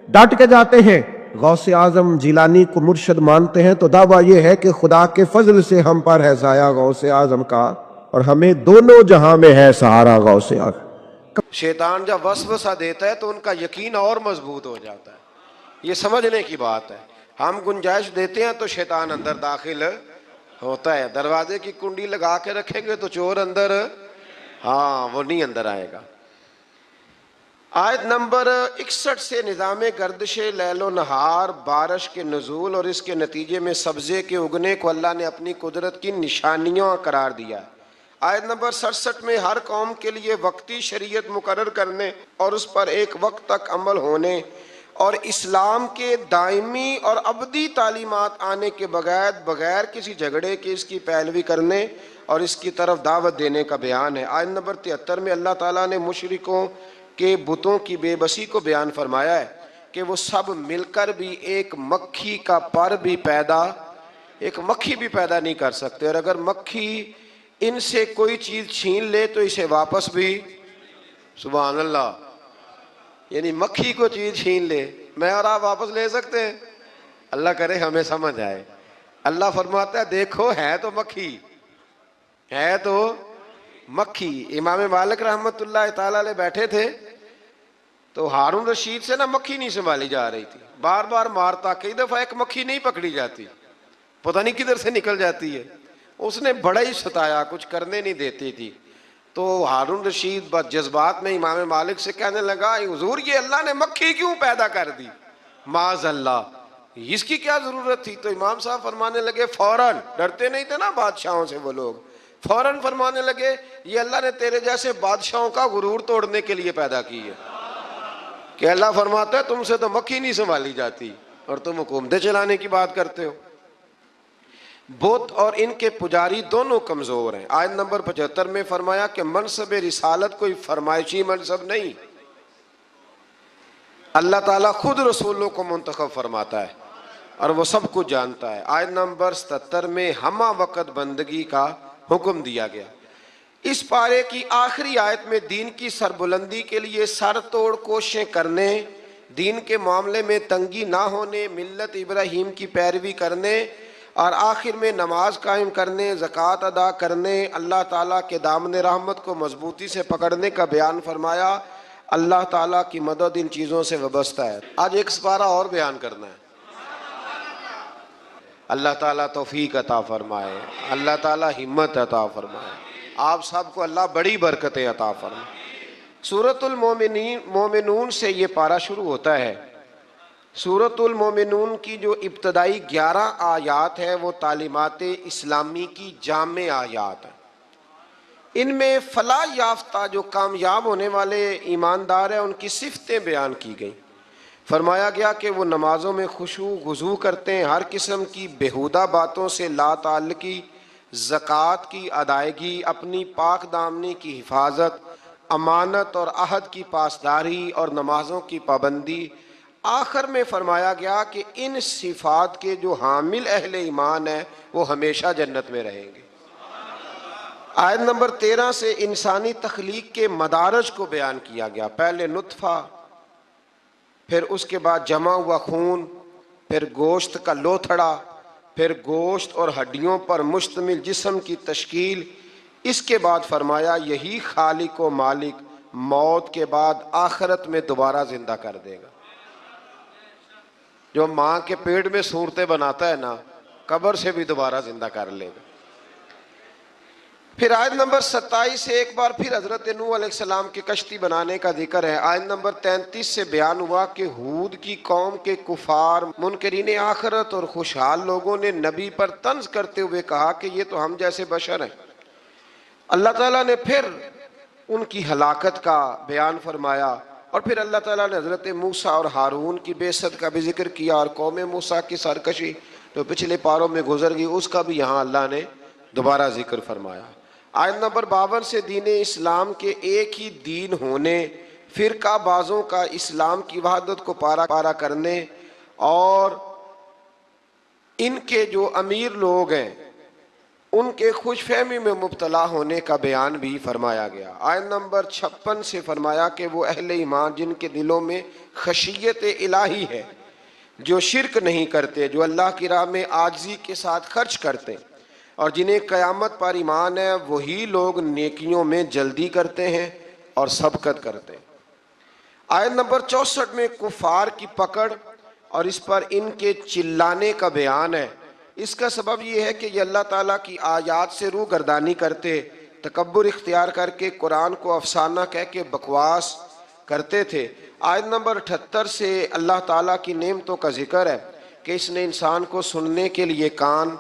ڈٹ کے جاتے ہیں، غوث اعظم جیلانی کو مرشد مانتے ہیں تو دعویٰ یہ ہے کہ خدا کے فضل سے ہم پر ہے سایہ غوث اعظم کا، اور ہمیں دونوں جہاں میں ہے سہارا غوث اعظم۔ شیطان جب وسوسہ دیتا ہے تو ان کا یقین اور مضبوط ہو جاتا ہے، یہ سمجھنے کی بات ہے۔ ہم گنجائش دیتے ہیں تو شیطان اندر داخل ہوتا ہے، دروازے کی کنڈی لگا کے رکھیں گے تو چور اندر، ہاں وہ نہیں اندر آئے گا۔ آیت نمبر 61 سے نظام گردش لیل و نہار، بارش کے نزول اور اس کے نتیجے میں سبزے کے اگنے کو اللہ نے اپنی قدرت کی نشانیاں قرار دیا ہے۔ آیت نمبر 67 میں ہر قوم کے لیے وقتی شریعت مقرر کرنے اور اس پر ایک وقت تک عمل ہونے اور اسلام کے دائمی اور ابدی تعلیمات آنے کے بغیر کسی جھگڑے کے اس کی پیروی کرنے اور اس کی طرف دعوت دینے کا بیان ہے۔ آیت نمبر 73 میں اللہ تعالیٰ نے مشرکوں کے بتوں کی بے بسی کو بیان فرمایا ہے کہ وہ سب مل کر بھی ایک مکھی کا پر بھی ایک مکھی بھی پیدا نہیں کر سکتے، اور اگر مکھی ان سے کوئی چیز چھین لے تو اسے واپس بھی، سبحان اللہ، یعنی مکھی کو چیز چھین لے، میں اور آپ واپس لے سکتے ہیں؟ اللہ کرے ہمیں سمجھ آئے۔ اللہ فرماتا ہے دیکھو ہے تو مکھی، ہے تو مکھی۔ امام مالک رحمت اللہ تعالیٰ علیہ بیٹھے تھے تو ہارون رشید سے نا مکھی نہیں سنبھالی جا رہی تھی، بار بار مارتا، کئی دفعہ ایک مکھی نہیں پکڑی جاتی، پتہ نہیں کدھر سے نکل جاتی ہے، اس نے بڑا ہی ستایا، کچھ کرنے نہیں دیتی تھی۔ تو ہارون رشید جذبات میں امام مالک سے کہنے لگا حضور یہ اللہ نے مکھی کیوں پیدا کر دی؟ معاذ اللہ، اس کی کیا ضرورت تھی؟ تو امام صاحب فرمانے لگے فوراً، ڈرتے نہیں تھے نا بادشاہوں سے وہ لوگ، فوراً فرمانے لگے یہ اللہ نے تیرے جیسے بادشاہوں کا غرور توڑنے کے لیے پیدا کی ہے، کہ اللہ فرماتا ہے تم سے تو مکھی نہیں سنبھالی جاتی اور تم حکومتیں چلانے کی بات کرتے ہو۔ بت اور ان کے پجاری دونوں کمزور ہیں۔ آیت نمبر 75 میں فرمایا کہ منصب رسالت کوئی فرمائشی منصب نہیں، اللہ تعالیٰ خود رسولوں کو منتخب فرماتا ہے اور وہ سب کچھ جانتا ہے۔ آیت نمبر 77 میں ہمہ وقت بندگی کا حکم دیا گیا۔ اس پارے کی آخری آیت میں دین کی سربلندی کے لیے سر توڑ کوششیں کرنے دین کے معاملے میں تنگی نہ ہونے، ملت ابراہیم کی پیروی کرنے، اور آخر میں نماز قائم کرنے، زکوٰۃ ادا کرنے، اللہ تعالیٰ کے دامن رحمت کو مضبوطی سے پکڑنے کا بیان فرمایا۔ اللہ تعالیٰ کی مدد ان چیزوں سے وابستہ ہے۔ آج ایک سپارہ اور بیان کرنا ہے۔ اللہ تعالیٰ توفیق عطا فرمائے، اللہ تعالیٰ ہمت عطا فرمائے، آپ سب کو اللہ بڑی برکتیں عطا فرمائے۔ سورۃ المومنون سے یہ پارہ شروع ہوتا ہے۔ سورۃ المومنون کی جو ابتدائی 11 آیات ہے وہ تعلیمات اسلامی کی جامع آیات ہیں۔ ان میں فلاح یافتہ جو کامیاب ہونے والے ایماندار ہیں ان کی صفتیں بیان کی گئیں۔ فرمایا گیا کہ وہ نمازوں میں خشوع خضوع کرتے ہیں، ہر قسم کی بیہودہ باتوں سے لا تعلقی، زکوٰۃ کی ادائیگی، اپنی پاک دامنی کی حفاظت، امانت اور عہد کی پاسداری اور نمازوں کی پابندی۔ آخر میں فرمایا گیا کہ ان صفات کے جو حامل اہل ایمان ہیں وہ ہمیشہ جنت میں رہیں گے۔ آیت نمبر 13 سے انسانی تخلیق کے مدارج کو بیان کیا گیا۔ پہلے نطفہ، پھر اس کے بعد جمع ہوا خون، پھر گوشت کا لوتھڑا، پھر گوشت اور ہڈیوں پر مشتمل جسم کی تشکیل۔ اس کے بعد فرمایا یہی خالق و مالک موت کے بعد آخرت میں دوبارہ زندہ کر دے گا۔ جو ماں کے پیٹ میں صورتیں بناتا ہے نا، قبر سے بھی دوبارہ زندہ کر لے گا۔ پھر آیت نمبر 27 سے ایک بار پھر حضرت نوح علیہ السلام کے کشتی بنانے کا ذکر ہے۔ آیت نمبر 33 سے بیان ہوا کہ ہود کی قوم کے کفار، منکرین آخرت اور خوشحال لوگوں نے نبی پر طنز کرتے ہوئے کہا کہ یہ تو ہم جیسے بشر ہیں۔ اللہ تعالیٰ نے پھر ان کی ہلاکت کا بیان فرمایا، اور پھر اللہ تعالیٰ نے حضرت موسیٰ اور ہارون کی بعثت کا بھی ذکر کیا، اور قوم موسیٰ کی سرکشی جو پچھلے پاروں میں گزر گئی اس کا بھی یہاں اللہ نے دوبارہ ذکر فرمایا۔ آیت نمبر 52 سے دین اسلام کے ایک ہی دین ہونے، فرقہ بازوں کا اسلام کی وحدت کو پارا کرنے، اور ان کے جو امیر لوگ ہیں ان کے خوش فہمی میں مبتلا ہونے کا بیان بھی فرمایا گیا۔ آیت نمبر 56 سے فرمایا کہ وہ اہل ایمان جن کے دلوں میں خشیت الہی ہے، جو شرک نہیں کرتے، جو اللہ کی راہ میں عاجزی کے ساتھ خرچ کرتے، اور جنہیں قیامت پر ایمان ہے، وہی لوگ نیکیوں میں جلدی کرتے ہیں اور سبقت کرتے ہیں۔ آیت نمبر 64 میں کفار کی پکڑ اور اس پر ان کے چلانے کا بیان ہے۔ اس کا سبب یہ ہے کہ یہ اللہ تعالیٰ کی آیات سے روح گردانی کرتے، تکبر اختیار کر کے قرآن کو افسانہ کہہ کے بکواس کرتے تھے۔ آیت نمبر 78 سے اللہ تعالیٰ کی نعمتوں کا ذکر ہے کہ اس نے انسان کو سننے کے لیے کان،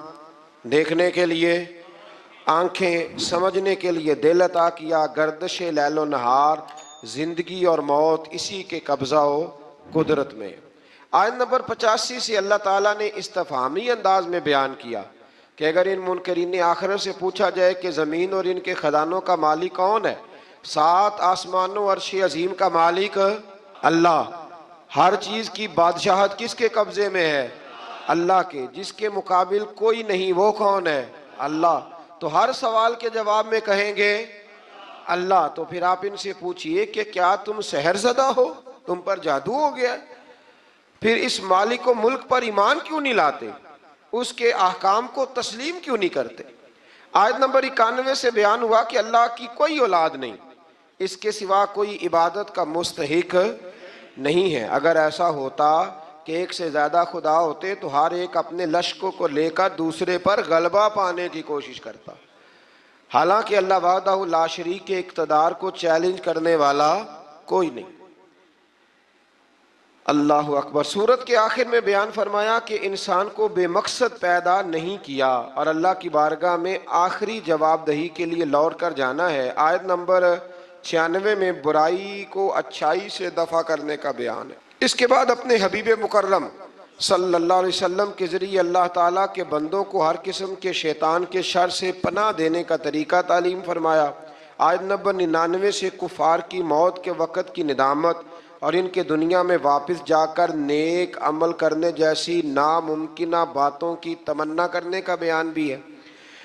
دیکھنے کے لیے آنکھیں، سمجھنے کے لیے دل عطا کیا۔ گردش لیل و نہار، زندگی اور موت اسی کے قبضہ و قدرت میں۔ آیت نمبر 85 سے اللہ تعالیٰ نے استفہامی انداز میں بیان کیا کہ اگر ان منکرین آخرت سے پوچھا جائے کہ زمین اور ان کے خزانوں کا مالک کون ہے، 7 آسمانوں عرش عظیم کا مالک اللہ، ہر چیز کی بادشاہت کس کے قبضے میں ہے؟ اللہ کے، جس کے مقابل کوئی نہیں، وہ کون ہے؟ اللہ۔ تو ہر سوال کے جواب میں کہیں گے اللہ۔ تو پھر آپ ان سے پوچھئے کہ کیا تم سحر زدہ ہو، تم پر جادو ہو گیا ہے؟ پھر اس مالک و ملک پر ایمان کیوں نہیں لاتے؟ اس کے احکام کو تسلیم کیوں نہیں کرتے؟ آیت نمبر 91 سے بیان ہوا کہ اللہ کی کوئی اولاد نہیں، اس کے سوا کوئی عبادت کا مستحق نہیں ہے۔ اگر ایسا ہوتا کہ ایک سے زیادہ خدا ہوتے تو ہر ایک اپنے لشکروں کو لے کر دوسرے پر غلبہ پانے کی کوشش کرتا۔ حالانکہ اللہ وحدہ لا شریک کے اقتدار کو چیلنج کرنے والا کوئی نہیں۔ اللہ اکبر۔ سورت کے آخر میں بیان فرمایا کہ انسان کو بے مقصد پیدا نہیں کیا اور اللہ کی بارگاہ میں آخری جواب دہی کے لیے لوٹ کر جانا ہے۔ آیت نمبر 96 میں برائی کو اچھائی سے دفع کرنے کا بیان ہے۔ اس کے بعد اپنے حبیب مکرم صلی اللہ علیہ وسلم کے ذریعے اللہ تعالیٰ کے بندوں کو ہر قسم کے شیطان کے شر سے پناہ دینے کا طریقہ تعلیم فرمایا۔ آیت نمبر 99 سے کفار کی موت کے وقت کی ندامت اور ان کے دنیا میں واپس جا کر نیک عمل کرنے جیسی ناممکنہ باتوں کی تمنا کرنے کا بیان بھی ہے۔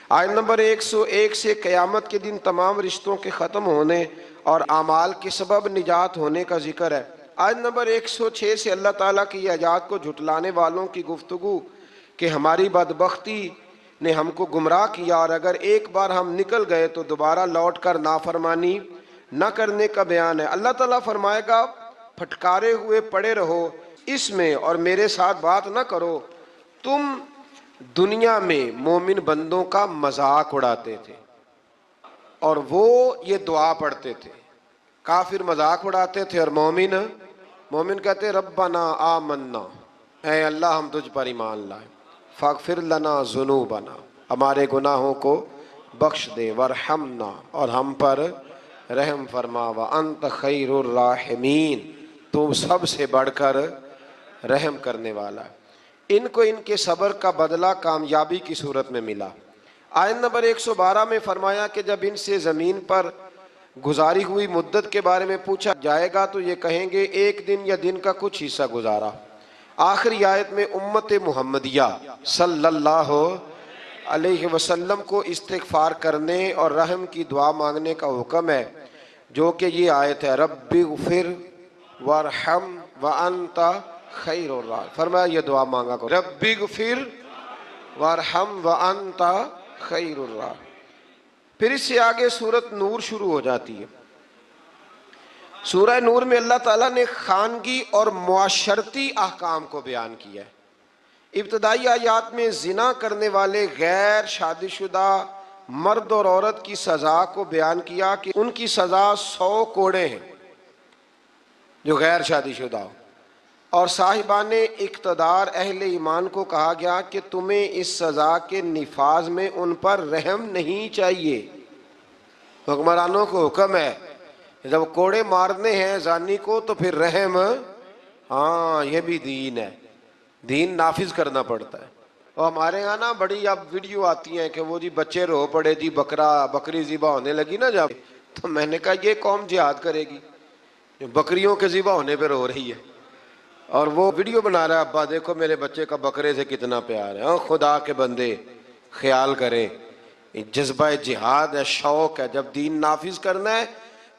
آیت نمبر 101 سے قیامت کے دن تمام رشتوں کے ختم ہونے اور اعمال کے سبب نجات ہونے کا ذکر ہے۔ آیت نمبر 106 سے اللہ تعالیٰ کی ایجاد کو جھٹلانے والوں کی گفتگو کہ ہماری بدبختی نے ہم کو گمراہ کیا، اور اگر ایک بار ہم نکل گئے تو دوبارہ لوٹ کر نافرمانی نہ کرنے کا بیان ہے۔ اللہ تعالیٰ فرمائے گا پھٹکارے ہوئے پڑے رہو اس میں اور میرے ساتھ بات نہ کرو، تم دنیا میں مومن بندوں کا مذاق اڑاتے تھے اور وہ یہ دعا پڑھتے تھے۔ کافر مذاق اڑاتے تھے اور مومن کہتے ربنا آمنا، اے اللہ ہم تجھ پر ایمان لائے، فاغفر لنا ذنوبنا، ہمارے گناہوں کو بخش دے، ورحمنا، اور ہم پر رحم فرما، وانت خیر الراحمین، تو سب سے بڑھ کر رحم کرنے والا ہے۔ ان کو ان کے صبر کا بدلہ کامیابی کی صورت میں ملا۔ آیت نمبر 112 میں فرمایا کہ جب ان سے زمین پر گزاری ہوئی مدت کے بارے میں پوچھا جائے گا تو یہ کہیں گے ایک دن یا دن کا کچھ حصہ گزارا۔ آخری آیت میں امت محمدیہ صلی اللہ علیہ وسلم کو استغفار کرنے اور رحم کی دعا مانگنے کا حکم ہے، جو کہ یہ آیت ہے رب اغفر وارحم وانت خیر الراحمین۔ فرمایا یہ دعا مانگا کرو، رب اغفر وارحم وانت خیر الراحمین۔ پھر اس سے آگے سورۃ نور شروع ہو جاتی ہے۔ سورہ نور میں اللہ تعالیٰ نے خانگی اور معاشرتی احکام کو بیان کیا ہے۔ ابتدائی آیات میں زنا کرنے والے غیر شادی شدہ مرد اور عورت کی سزا کو بیان کیا کہ ان کی سزا 100 کوڑے ہیں جو غیر شادی شدہ ہو، اور صاحبان اقتدار اہل ایمان کو کہا گیا کہ تمہیں اس سزا کے نفاذ میں ان پر رحم نہیں چاہیے۔ حکمرانوں کو حکم ہے جب کوڑے مارنے ہیں زانی کو تو پھر رحم، ہاں یہ بھی دین ہے، دین نافذ کرنا پڑتا ہے۔ اور ہمارے یہاں نا بڑی اب ویڈیو آتی ہیں کہ وہ جی بچے رو پڑے جی بکری ذبح ہونے لگی نا جب، تو میں نے کہا یہ قوم جہاد کرے گی بکریوں کے ذبح ہونے پہ رو رہی ہے، اور وہ ویڈیو بنا رہا ہے ابا دیکھو میرے بچے کا بکرے سے کتنا پیار ہے۔ خدا کے بندے خیال کریں، جذبہ جہاد ہے، شوق ہے، جب دین نافذ کرنا ہے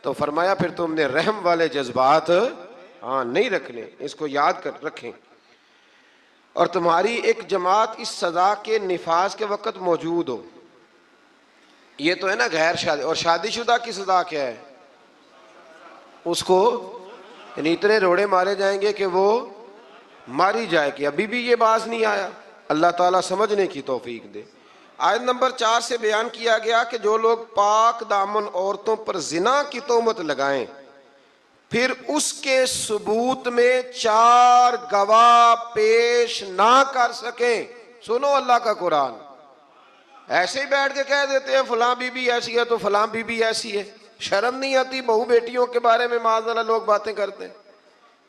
تو فرمایا پھر تم نے رحم والے جذبات نہیں رکھنے، اس کو یاد کر رکھیں۔ اور تمہاری ایک جماعت اس سزا کے نفاذ کے وقت موجود ہو۔ یہ تو ہے نا غیر شادی، اور شادی شدہ کی سزا کیا ہے؟ اس کو یعنی اتنے روڑے مارے جائیں گے کہ وہ ماری جائے گی۔ ابھی بھی یہ باز نہیں آیا، اللہ تعالیٰ سمجھنے کی توفیق دے۔ آیت نمبر 4 سے بیان کیا گیا کہ جو لوگ پاک دامن عورتوں پر زنا کی تہمت لگائیں پھر اس کے ثبوت میں 4 گواہ پیش نہ کر سکیں، سنو اللہ کا قرآن، ایسے ہی بیٹھ کے کہہ دیتے ہیں فلاں بی بی ایسی ہے تو فلاں بی بی ایسی ہے، شرم نہیں آتی بہو بیٹیوں کے بارے میں معاذ اللہ لوگ باتیں کرتے ہیں؟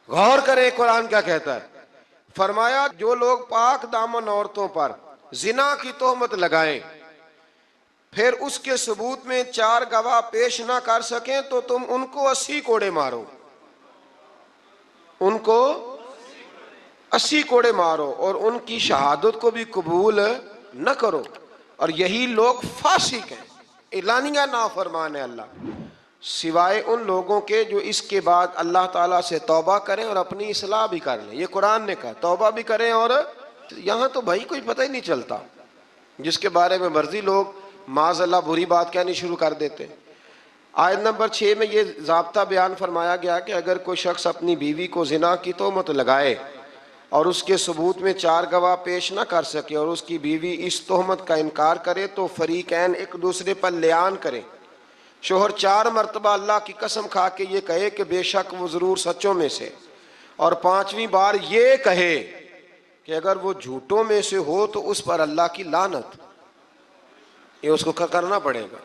غور کریں قرآن کیا کہتا ہے۔ فرمایا جو لوگ پاک دامن عورتوں پر زنا کی تہمت لگائیں پھر اس کے ثبوت میں 4 گواہ پیش نہ کر سکیں تو تم ان کو 80 کوڑے مارو، ان کو 80 کوڑے مارو اور ان کی شہادت کو بھی قبول نہ کرو، اور یہی لوگ فاسق ہیں، اعلانیہ نافرمان ہے اللہ، سوائے ان لوگوں کے جو اس کے بعد اللہ تعالیٰ سے توبہ کریں اور اپنی اصلاح بھی کر لیں۔ یہ قرآن نے کہا توبہ بھی کریں، اور یہاں تو بھائی کوئی پتہ ہی نہیں چلتا، جس کے بارے میں مرضی لوگ معاذ اللہ بری بات کہنی شروع کر دیتے ہیں۔ آیت نمبر 6 میں یہ ضابطہ بیان فرمایا گیا کہ اگر کوئی شخص اپنی بیوی کو زنا کی تہمت لگائے اور اس کے ثبوت میں 4 گواہ پیش نہ کر سکے اور اس کی بیوی اس تہمت کا انکار کرے تو فریقین ایک دوسرے پر لعان کریں۔ شوہر 4 مرتبہ اللہ کی قسم کھا کے یہ کہے کہ بے شک وہ ضرور سچوں میں سے، اور 5ویں بار یہ کہے کہ اگر وہ جھوٹوں میں سے ہو تو اس پر اللہ کی لعنت، یہ اس کو کرنا پڑے گا۔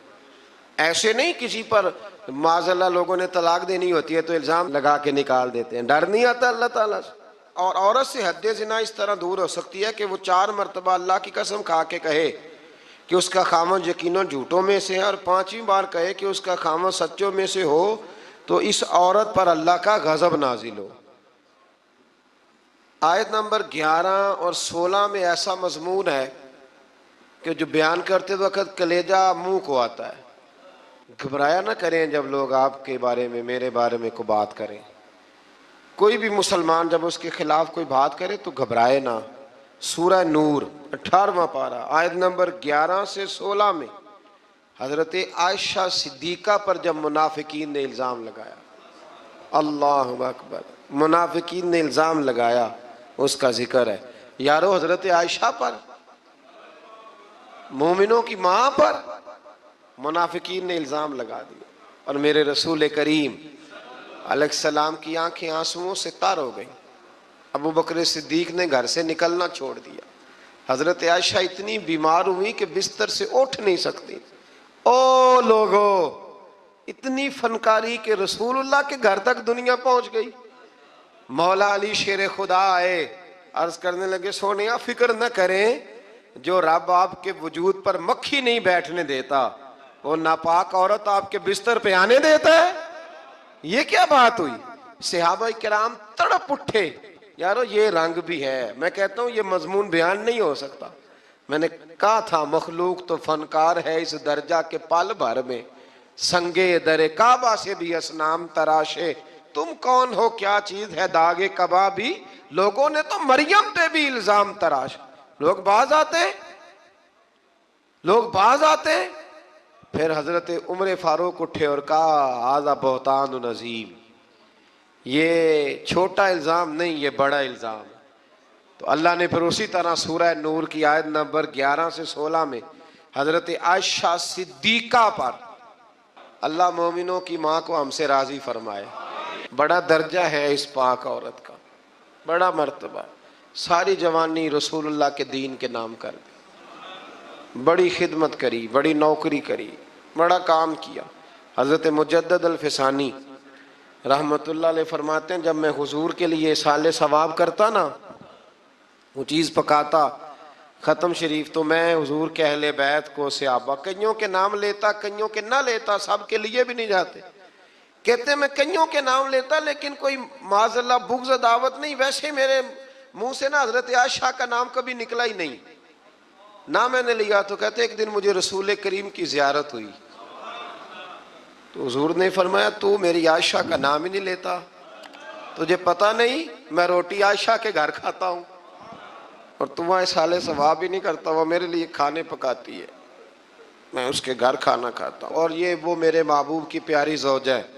ایسے نہیں کسی پر معاذ اللہ لوگوں نے طلاق دینی ہوتی ہے تو الزام لگا کے نکال دیتے ہیں، ڈر نہیں آتا اللہ تعالیٰ سے۔ اور عورت سے حد زنا اس طرح دور ہو سکتی ہے کہ وہ 4 مرتبہ اللہ کی قسم کھا کے کہے کہ اس کا خامن یقیناً جھوٹوں میں سے ہے، اور 5ویں بار کہے کہ اس کا خامن سچوں میں سے ہو تو اس عورت پر اللہ کا غضب نازل ہو۔ آیت نمبر 11 اور 16 میں ایسا مضمون ہے کہ جو بیان کرتے وقت کلیجہ منہ کو آتا ہے۔ گھبرایا نہ کریں جب لوگ آپ کے بارے میں میرے بارے میں کو بات کریں، کوئی بھی مسلمان جب اس کے خلاف کوئی بات کرے تو گھبرائے نہ. سورہ نور 18واں پارہ آیت نمبر 11 سے 16 میں حضرت عائشہ صدیقہ پر جب منافقین نے الزام لگایا، اللہ اکبر، منافقین نے الزام لگایا، اس کا ذکر ہے. یارو حضرت عائشہ پر، مومنوں کی ماں پر منافقین نے الزام لگا دیا، اور میرے رسول کریم علیہ السلام کی آنکھیں آنسوؤں سے تار ہو گئیں. ابو بکر صدیق نے گھر سے نکلنا چھوڑ دیا. حضرت عائشہ اتنی بیمار ہوئی کہ بستر سے اٹھ نہیں سکتی. او لوگو، اتنی فنکاری کہ رسول اللہ کے گھر تک دنیا پہنچ گئی. مولا علی شیر خدا آئے، عرض کرنے لگے سونیا فکر نہ کریں، جو رب آپ کے وجود پر مکھی نہیں بیٹھنے دیتا وہ ناپاک عورت آپ کے بستر پہ آنے دیتا ہے. یہ کیا بات ہوئی؟ صحابہ کرام تڑپ اٹھے. یارو یہ رنگ بھی ہے. میں کہتا ہوں یہ مضمون بیان نہیں ہو سکتا. میں نے کہا تھا مخلوق تو فنکار ہے اس درجہ کے پل بھر میں، سنگے در کعبہ سے بھی اصنام تراشے. تم کون ہو، کیا چیز ہے داغ کبابی؟ لوگوں نے تو مریم پہ بھی الزام تراش. لوگ باز آتے ہیں. پھر حضرت عمر فاروق اٹھے اور کہا ھذا بہتان عظیم، یہ چھوٹا الزام نہیں، یہ بڑا الزام. تو اللہ نے پھر اسی طرح سورہ نور کی آیت نمبر 11 سے 16 میں حضرت عائشہ صدیقہ پر، اللہ مومنوں کی ماں کو ہم سے راضی فرمائے. بڑا درجہ ہے اس پاک عورت کا، بڑا مرتبہ. ساری جوانی رسول اللہ کے دین کے نام کر دی، بڑی خدمت کری، بڑی نوکری کری، بڑا کام کیا. حضرت مجدد الفسانی رحمت اللہ علیہ فرماتے ہیں جب میں حضور کے لیے سال ثواب کرتا نا، وہ چیز پکاتا ختم شریف، تو میں حضور کے اہل بیت کو صحابہ کئیوں کے نام لیتا، کئیوں کے نہ لیتا، سب کے لیے بھی نہیں جاتے. کہتے میں کئیوں کے نام لیتا لیکن کوئی معاذ اللہ بغض دعوت نہیں. ویسے میرے منہ سے نا حضرت عائشہ کا نام کبھی نکلا ہی نہیں، نہ میں نے لیا. تو کہتے ایک دن مجھے رسول کریم کی زیارت ہوئی تو حضور نے فرمایا تو میری عائشہ کا نام ہی نہیں لیتا، تجھے پتہ نہیں میں روٹی عائشہ کے گھر کھاتا ہوں اور تو وہاں سال ثواب ہی نہیں کرتا. وہ میرے لیے کھانے پکاتی ہے، میں اس کے گھر کھانا کھاتا ہوں. اور یہ وہ میرے محبوب کی پیاری زوجہ ہے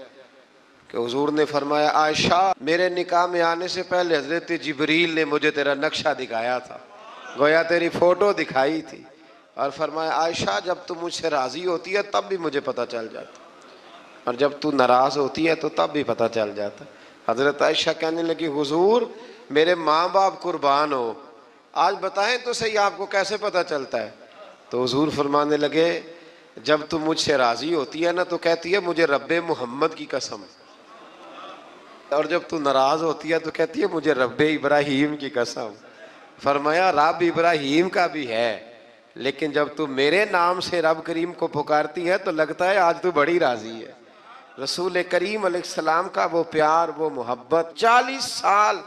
کہ حضور نے فرمایا عائشہ میرے نکاح میں آنے سے پہلے حضرت جبریل نے مجھے تیرا نقشہ دکھایا تھا، گویا تیری فوٹو دکھائی تھی، اور فرمایا عائشہ جب تو مجھ سے راضی ہوتی ہے تب بھی مجھے پتہ چل جاتا، اور جب تو ناراض ہوتی ہے تو تب بھی پتہ چل جاتا. حضرت عائشہ کہنے لگی حضور میرے ماں باپ قربان ہو، آج بتائیں تو صحیح آپ کو کیسے پتہ چلتا ہے؟ تو حضور فرمانے لگے جب تو مجھ سے راضی ہوتی ہے نا تو کہتی ہے مجھے رب محمد کی قسم، اور جب تو ناراض ہوتی ہے تو کہتی ہے مجھے رب ابراہیم کی قسم. فرمایا رب ابراہیم کا بھی ہے، لیکن جب تو میرے نام سے رب کریم کو پکارتی ہے تو لگتا ہے آج تو بڑی راضی ہے. رسول کریم علیہ السلام کا وہ پیار، وہ محبت. 40 سال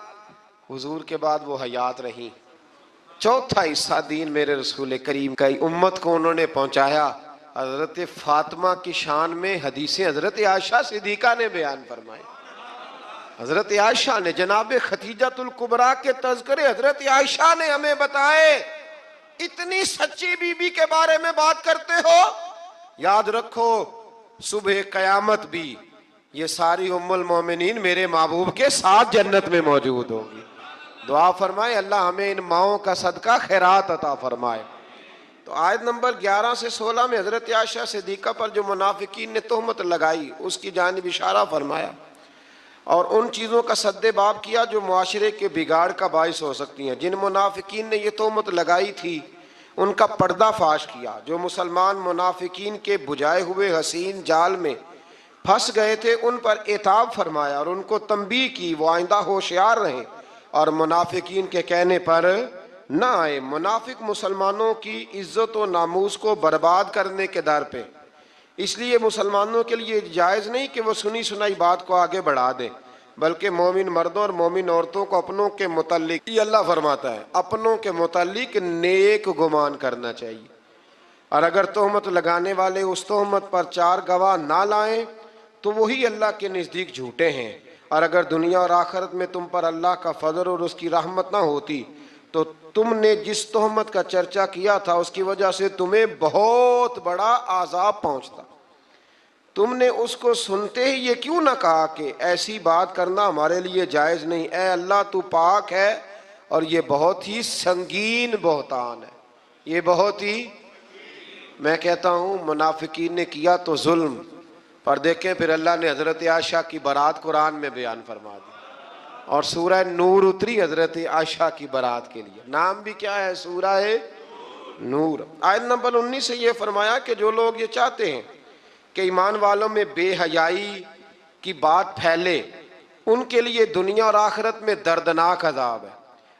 حضور کے بعد وہ حیات رہیں. چوتھا حصہ دین میرے رسول کریم کا امت کو انہوں نے پہنچایا. حضرت فاطمہ کی شان میں حدیثیں حضرت عائشہ صدیقہ نے بیان فرمائی. حضرت عائشہ نے، جناب ختیجۃ الکبریٰ کے تذکرے حضرت عائشہ نے ہمیں بتائے. اتنی سچی بی بی کے بارے میں بات کرتے ہو، یاد رکھو صبح قیامت بھی یہ ساری ام المومنین میرے محبوب کے ساتھ جنت میں موجود ہوگی. دعا فرمائے اللہ ہمیں ان ماؤں کا صدقہ خیرات عطا فرمائے. تو آیت نمبر 11 سے 16 میں حضرت عائشہ صدیقہ پر جو منافقین نے تہمت لگائی اس کی جانب اشارہ فرمایا، اور ان چیزوں کا سد باب کیا جو معاشرے کے بگاڑ کا باعث ہو سکتی ہیں. جن منافقین نے یہ تہمت لگائی تھی ان کا پردہ فاش کیا. جو مسلمان منافقین کے بجھائے ہوئے حسین جال میں پھنس گئے تھے ان پر عتاب فرمایا اور ان کو تنبیہ کی وہ آئندہ ہوشیار رہیں اور منافقین کے کہنے پر نہ آئے. منافق مسلمانوں کی عزت و ناموس کو برباد کرنے کے در پہ، اس لیے مسلمانوں کے لیے جائز نہیں کہ وہ سنی سنائی بات کو آگے بڑھا دیں، بلکہ مومن مردوں اور مومن عورتوں کو اپنوں کے متعلق، یہ اللہ فرماتا ہے، اپنوں کے متعلق نیک گمان کرنا چاہیے. اور اگر تہمت لگانے والے اس تہمت پر 4 گواہ نہ لائیں تو وہی اللہ کے نزدیک جھوٹے ہیں اور اگر دنیا اور آخرت میں تم پر اللہ کا فضل اور اس کی رحمت نہ ہوتی تو تم نے جس تہمت کا چرچا کیا تھا اس کی وجہ سے تمہیں بہت بڑا عذاب پہنچتا۔ تم نے اس کو سنتے ہی یہ کیوں نہ کہا کہ ایسی بات کرنا ہمارے لیے جائز نہیں، اے اللہ تو پاک ہے اور یہ بہت ہی سنگین بہتان ہے، یہ بہت ہی، میں کہتا ہوں منافقین نے کیا تو ظلم، پر دیکھیں پھر اللہ نے حضرت عائشہ کی برات قرآن میں بیان فرما دی، اور سورہ نور اتری حضرت عائشہ کی برات کے لیے، نام بھی کیا ہے؟ سورہ نور۔ آیت نمبر 19 سے یہ فرمایا کہ جو لوگ یہ چاہتے ہیں کہ ایمان والوں میں بے حیائی کی بات پھیلے، ان کے لیے دنیا اور آخرت میں دردناک عذاب ہے۔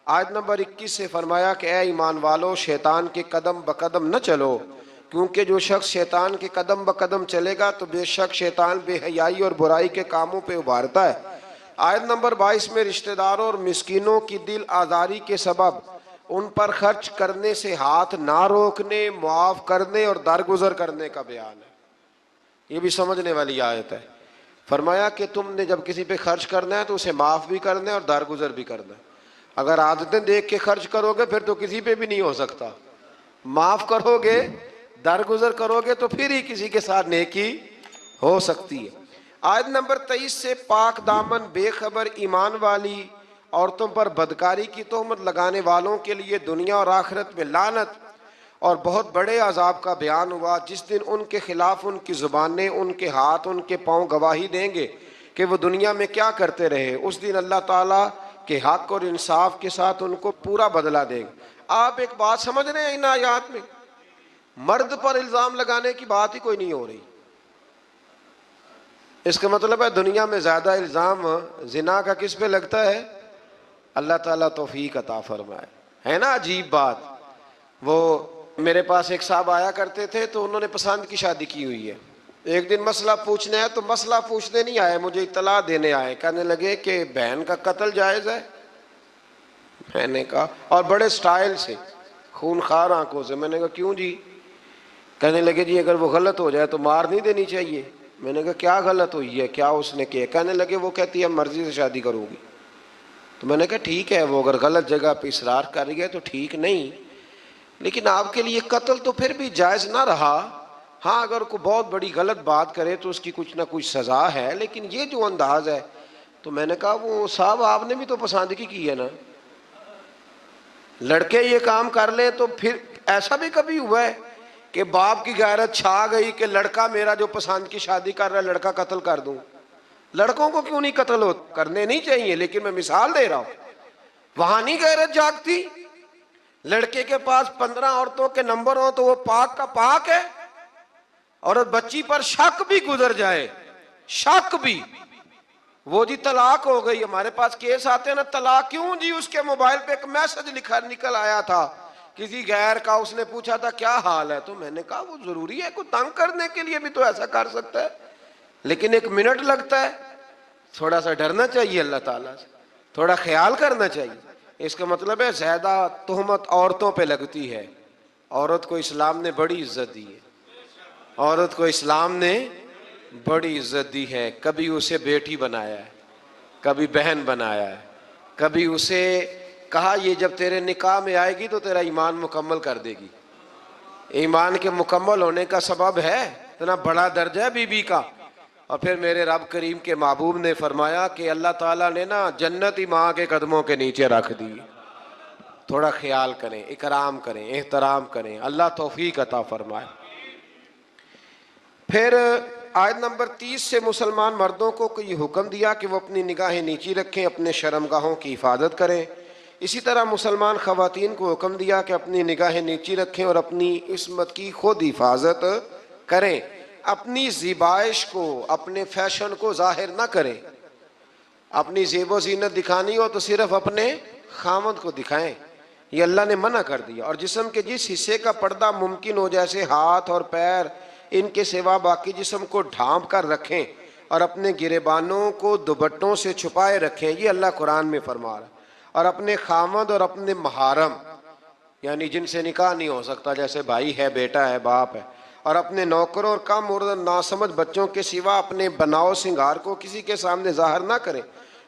آیت نمبر 21 سے فرمایا کہ اے ایمان والو شیطان کے قدم بقدم نہ چلو، کیونکہ جو شخص شیطان کے قدم بقدم چلے گا تو بے شک شیطان بے حیائی اور برائی کے کاموں پہ ابھارتا ہے۔ آیت نمبر 22 میں رشتہ داروں اور مسکینوں کی دل آزاری کے سبب ان پر خرچ کرنے سے ہاتھ نہ روکنے، معاف کرنے اور درگزر کرنے کا بیان ہے۔ یہ بھی سمجھنے والی آیت ہے۔ فرمایا کہ تم نے جب کسی پہ خرچ کرنا ہے تو اسے معاف بھی کرنا ہے اور درگزر بھی کرنا ہے۔ اگر عادتیں دیکھ کے خرچ کرو گے پھر تو کسی پہ بھی نہیں ہو سکتا، معاف کرو گے، درگزر کرو گے تو پھر ہی کسی کے ساتھ نیکی ہو سکتی ہے۔ آیت نمبر 23 سے پاک دامن بے خبر ایمان والی عورتوں پر بدکاری کی تہمت لگانے والوں کے لیے دنیا اور آخرت میں لعنت اور بہت بڑے عذاب کا بیان ہوا، جس دن ان کے خلاف ان کی زبانیں، ان کے ہاتھ، ان کے پاؤں گواہی دیں گے کہ وہ دنیا میں کیا کرتے رہے۔ اس دن اللہ تعالیٰ کے حق اور انصاف کے ساتھ ان کو پورا بدلہ دیں گے۔ آپ ایک بات سمجھ رہے ہیں ان آیات میں؟ مرد پر الزام لگانے کی بات ہی کوئی نہیں ہو رہی۔ اس کا مطلب ہے دنیا میں زیادہ الزام زنا کا کس پہ لگتا ہے؟ اللہ تعالیٰ توفیق عطا فرمائے۔ ہے نا عجیب بات؟ وہ میرے پاس ایک صاحب آیا کرتے تھے تو انہوں نے پسند کی شادی کی ہوئی ہے۔ ایک دن مسئلہ پوچھنے آئے تو مسئلہ پوچھنے نہیں آئے، مجھے اطلاع دینے آئے، کہنے لگے کہ بہن کا قتل جائز ہے۔ میں نے کہا، اور بڑے سٹائل سے، خونخوار آنکھوں سے۔ میں نے کہا کیوں جی؟ کہنے لگے جی اگر وہ غلط ہو جائے تو مار نہیں دینی چاہیے۔ میں نے کہا کیا غلط ہوئی ہے، کیا اس نے کیا؟ کہنے لگے وہ کہتی ہے مرضی سے شادی کروں گی۔ تو میں نے کہا ٹھیک ہے، وہ اگر غلط جگہ پہ اصرار کر رہی ہے تو ٹھیک نہیں، لیکن آپ کے لیے قتل تو پھر بھی جائز نہ رہا۔ ہاں اگر کوئی بہت بڑی غلط بات کرے تو اس کی کچھ نہ کچھ سزا ہے، لیکن یہ جو انداز ہے، تو میں نے کہا وہ صاحب آپ نے بھی تو پسند کی ہے نا، لڑکے یہ کام کر لیں تو پھر ایسا بھی کبھی ہوا ہے کہ باپ کی غیرت چھا گئی کہ لڑکا میرا جو پسند کی شادی کر رہا ہے لڑکا قتل کر دوں؟ لڑکوں کو کیوں نہیں قتل کرنے نہیں چاہیے، لیکن میں مثال دے رہا ہوں، وہاں نہیں غیرت جاگتی؟ لڑکے کے پاس 15 عورتوں کے نمبر ہوں تو وہ پاک کا پاک ہے، اور بچی پر شک بھی گزر جائے، شک بھی، وہ جی طلاق ہو گئی، ہمارے پاس کیس آتے ہیں نا طلاق کیوں جی؟ اس کے موبائل پہ ایک میسج نکل آیا تھا کسی غیر کا، اس نے پوچھا تھا کیا حال ہے، تو میں نے کہا وہ ضروری ہے کوئی تنگ کرنے کے لیے بھی تو ایسا کر سکتا ہے، لیکن 1 منٹ لگتا ہے۔ تھوڑا سا ڈرنا چاہیے اللہ تعالیٰ سے، تھوڑا خیال کرنا چاہیے۔ اس کا مطلب ہے زیادہ تہمت عورتوں پہ لگتی ہے۔ عورت کو اسلام نے بڑی عزت دی ہے، عورت کو اسلام نے بڑی عزت دی ہے، کبھی اسے بیٹی بنایا ہے، کبھی بہن بنایا ہے، کبھی اسے کہا یہ جب تیرے نکاح میں آئے گی تو تیرا ایمان مکمل کر دے گی۔ ایمان کے مکمل ہونے کا سبب ہے، اتنا بڑا درجہ ہے بی بی کا۔ اور پھر میرے رب کریم کے محبوب نے فرمایا کہ اللہ تعالیٰ نے نا جنت ہی ماں کے قدموں کے نیچے رکھ دی۔ تھوڑا خیال کریں، اکرام کریں، احترام کریں، اللہ توفیق عطا فرمائے۔ پھر آیت نمبر 30 سے مسلمان مردوں کو یہ حکم دیا کہ وہ اپنی نگاہیں نیچی رکھیں، اپنے شرمگاہوں کی حفاظت کریں۔ اسی طرح مسلمان خواتین کو حکم دیا کہ اپنی نگاہیں نیچی رکھیں اور اپنی عصمت کی خود حفاظت کریں، اپنی زیبائش کو، اپنے فیشن کو ظاہر نہ کریں۔ اپنی زیب و زینت دکھانی ہو تو صرف اپنے خامد کو دکھائیں، یہ اللہ نے منع کر دیا۔ اور جسم کے جس حصے کا پردہ ممکن ہو جیسے ہاتھ اور پیر، ان کے سوا باقی جسم کو ڈھانپ کر رکھیں اور اپنے گریبانوں کو دوپٹوں سے چھپائے رکھیں، یہ اللہ قرآن میں فرما رہا ہے۔ اور اپنے خامد اور اپنے محارم، یعنی جن سے نکاح نہیں ہو سکتا، جیسے بھائی ہے، بیٹا ہے، باپ ہے، اور اپنے نوکروں اور کم اور ناسمجھ بچوں کے سوا اپنے بناؤ سنگار کو کسی کے سامنے ظاہر نہ کریں،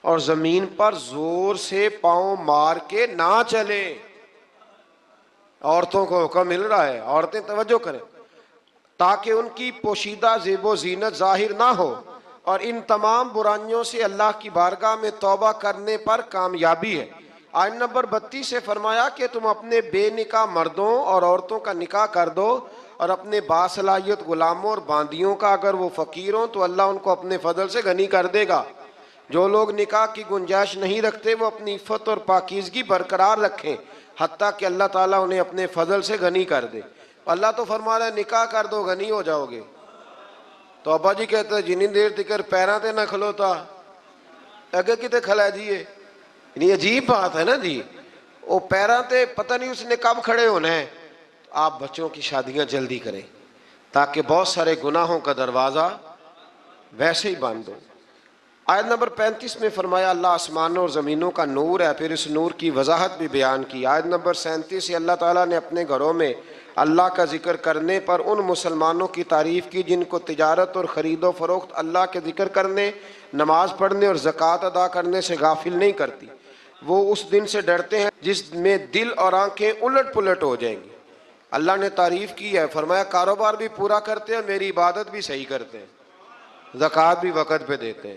اور زمین پر زور سے پاؤں مار کے نہ چلیں۔ عورتوں کو حکم مل رہا ہے، عورتیں توجہ کریں، تاکہ ان کی پوشیدہ زیب و زینت ظاہر نہ ہو، اور ان تمام برائیوں سے اللہ کی بارگاہ میں توبہ کرنے پر کامیابی ہے۔ آیت نمبر 32 سے فرمایا کہ تم اپنے بے نکاح مردوں اور عورتوں کا نکاح کر دو، اور اپنے باصلاحیت غلاموں اور باندیوں کا، اگر وہ فقیر ہوں تو اللہ ان کو اپنے فضل سے غنی کر دے گا۔ جو لوگ نکاح کی گنجائش نہیں رکھتے وہ اپنی عفت اور پاکیزگی برقرار رکھیں، حتیٰ کہ اللہ تعالیٰ انہیں اپنے فضل سے غنی کر دے۔ اللہ تو فرما رہا ہے نکاح کر دو غنی ہو جاؤ گے، تو ابا جی کہتے ہیں جنہیں دیر تکر پیراں تے نہ کھلوتا اگے کتے کھلا جیے۔ یعنی عجیب بات ہے نا جی، وہ پیراں تے پتہ نہیں اس نے کب کھڑے ہونا ہے۔ آپ بچوں کی شادیاں جلدی کریں تاکہ بہت سارے گناہوں کا دروازہ ویسے ہی بند ہو۔ آیت نمبر 35 میں فرمایا اللہ آسمانوں اور زمینوں کا نور ہے، پھر اس نور کی وضاحت بھی بیان کی۔ آیت نمبر 37 سے اللہ تعالیٰ نے اپنے گھروں میں اللہ کا ذکر کرنے پر ان مسلمانوں کی تعریف کی جن کو تجارت اور خرید و فروخت اللہ کے ذکر کرنے، نماز پڑھنے اور زکوٰۃ ادا کرنے سے غافل نہیں کرتی۔ وہ اس دن سے ڈرتے ہیں جس میں دل اور آنکھیں الٹ پلٹ ہو جائیں گی۔ اللہ نے تعریف کی ہے، فرمایا کاروبار بھی پورا کرتے ہیں، میری عبادت بھی صحیح کرتے ہیں، زکوٰۃ بھی وقت پہ دیتے ہیں۔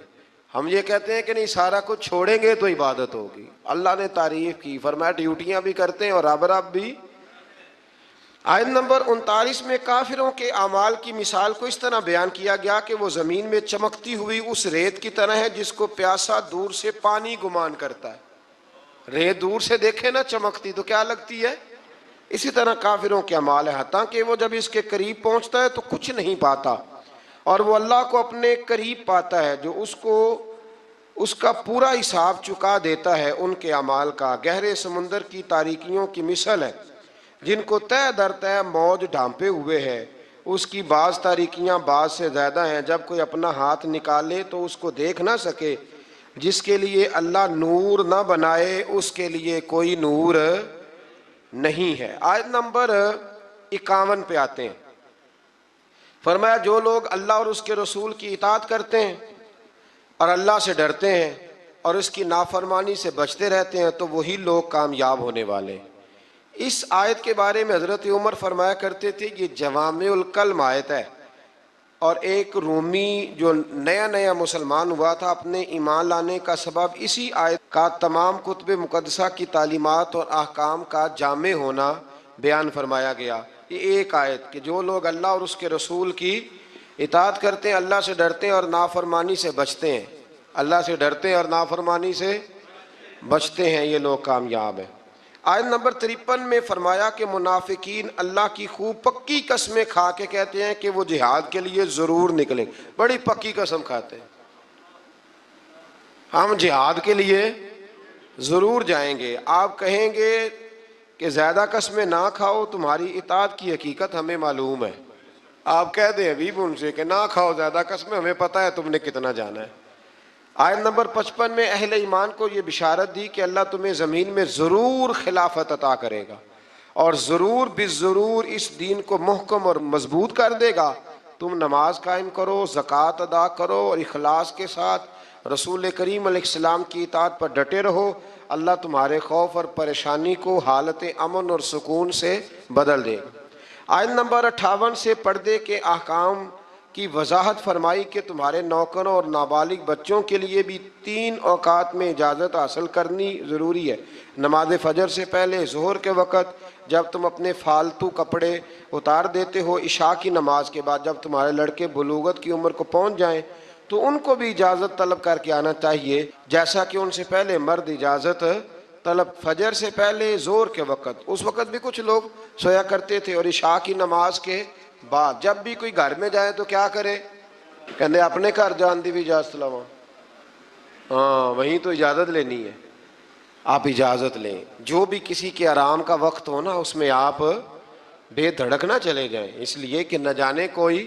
ہم یہ کہتے ہیں کہ نہیں سارا کچھ چھوڑیں گے تو عبادت ہوگی۔ اللہ نے تعریف کی، فرمایا ڈیوٹیاں بھی کرتے ہیں اور رب رب بھی۔ آیت نمبر 39 میں کافروں کے اعمال کی مثال کو اس طرح بیان کیا گیا کہ وہ زمین میں چمکتی ہوئی اس ریت کی طرح ہے جس کو پیاسا دور سے پانی گمان کرتا ہے۔ ریت دور سے دیکھے نا چمکتی تو کیا لگتی ہے؟ اسی طرح کافروں کے اعمال ہے، حتیٰ کہ وہ جب اس کے قریب پہنچتا ہے تو کچھ نہیں پاتا، اور وہ اللہ کو اپنے قریب پاتا ہے جو اس کا پورا حساب چکا دیتا ہے۔ ان کے اعمال کا گہرے سمندر کی تاریکیوں کی مثل ہے جن کو تہ در تہ موج ڈھانپے ہوئے ہے۔ اس کی بعض تاریکیاں بعض سے زیادہ ہیں، جب کوئی اپنا ہاتھ نکالے تو اس کو دیکھ نہ سکے۔ جس کے لیے اللہ نور نہ بنائے اس کے لیے کوئی نور نہیں ہے۔ آیت نمبر 51 پہ آتے ہیں، فرمایا جو لوگ اللہ اور اس کے رسول کی اطاعت کرتے ہیں اور اللہ سے ڈرتے ہیں اور اس کی نافرمانی سے بچتے رہتے ہیں تو وہی لوگ کامیاب ہونے والے ہیں۔ اس آیت کے بارے میں حضرت عمر فرمایا کرتے تھے یہ جوامع الکلم آیت ہے، اور ایک رومی جو نیا نیا مسلمان ہوا تھا اپنے ایمان لانے کا سبب اسی آیت کا تمام کتب مقدسہ کی تعلیمات اور احکام کا جامع ہونا بیان فرمایا گیا۔ یہ ایک آیت کہ جو لوگ اللہ اور اس کے رسول کی اطاعت کرتے ہیں، اللہ سے ڈرتے ہیں اور نافرمانی سے بچتے ہیں، اللہ سے ڈرتے ہیں اور نافرمانی سے بچتے ہیں، یہ لوگ کامیاب ہیں۔ آیت نمبر 53 میں فرمایا کہ منافقین اللہ کی خوب پکی قسمیں کھا کے کہتے ہیں کہ وہ جہاد کے لیے ضرور نکلیں، بڑی پکی قسم کھاتے ہیں، ہم جہاد کے لیے ضرور جائیں گے۔ آپ کہیں گے کہ زیادہ قسمیں نہ کھاؤ، تمہاری اطاعت کی حقیقت ہمیں معلوم ہے۔ آپ کہہ دیں حبیب ان سے کہ نہ کھاؤ زیادہ قسمیں، ہمیں پتہ ہے تم نے کتنا جانا ہے۔ آیت نمبر 55 میں اہل ایمان کو یہ بشارت دی کہ اللہ تمہیں زمین میں ضرور خلافت عطا کرے گا اور ضرور بالضرور اس دین کو محکم اور مضبوط کر دے گا۔ تم نماز قائم کرو، زکوٰۃ ادا کرو اور اخلاص کے ساتھ رسول کریم علیہ السلام کی اطاعت پر ڈٹے رہو، اللہ تمہارے خوف اور پریشانی کو حالت امن اور سکون سے بدل دے گا۔ آیت نمبر 58 سے پردے کے احکام کی وضاحت فرمائی کہ تمہارے نوکروں اور نابالغ بچوں کے لیے بھی 3 اوقات میں اجازت حاصل کرنی ضروری ہے۔ نماز فجر سے پہلے، ظہر کے وقت جب تم اپنے فالتو کپڑے اتار دیتے ہو، عشاء کی نماز کے بعد جب تمہارے لڑکے بلوغت کی عمر کو پہنچ جائیں تو ان کو بھی اجازت طلب کر کے آنا چاہیے جیسا کہ ان سے پہلے مرد اجازت طلب فجر سے پہلے، ظہر کے وقت، اس وقت بھی کچھ لوگ سویا کرتے تھے، اور عشاء کی نماز کے بعد جب بھی کوئی گھر میں جائے تو کیا کرے، کہندے اپنے گھر جان دی بھی اجازت لواں، ہاں وہیں تو اجازت لینی ہے، آپ اجازت لیں۔ جو بھی کسی کے آرام کا وقت ہو نا اس میں آپ بے دھڑک نہ چلے جائیں، اس لیے کہ نہ جانے کوئی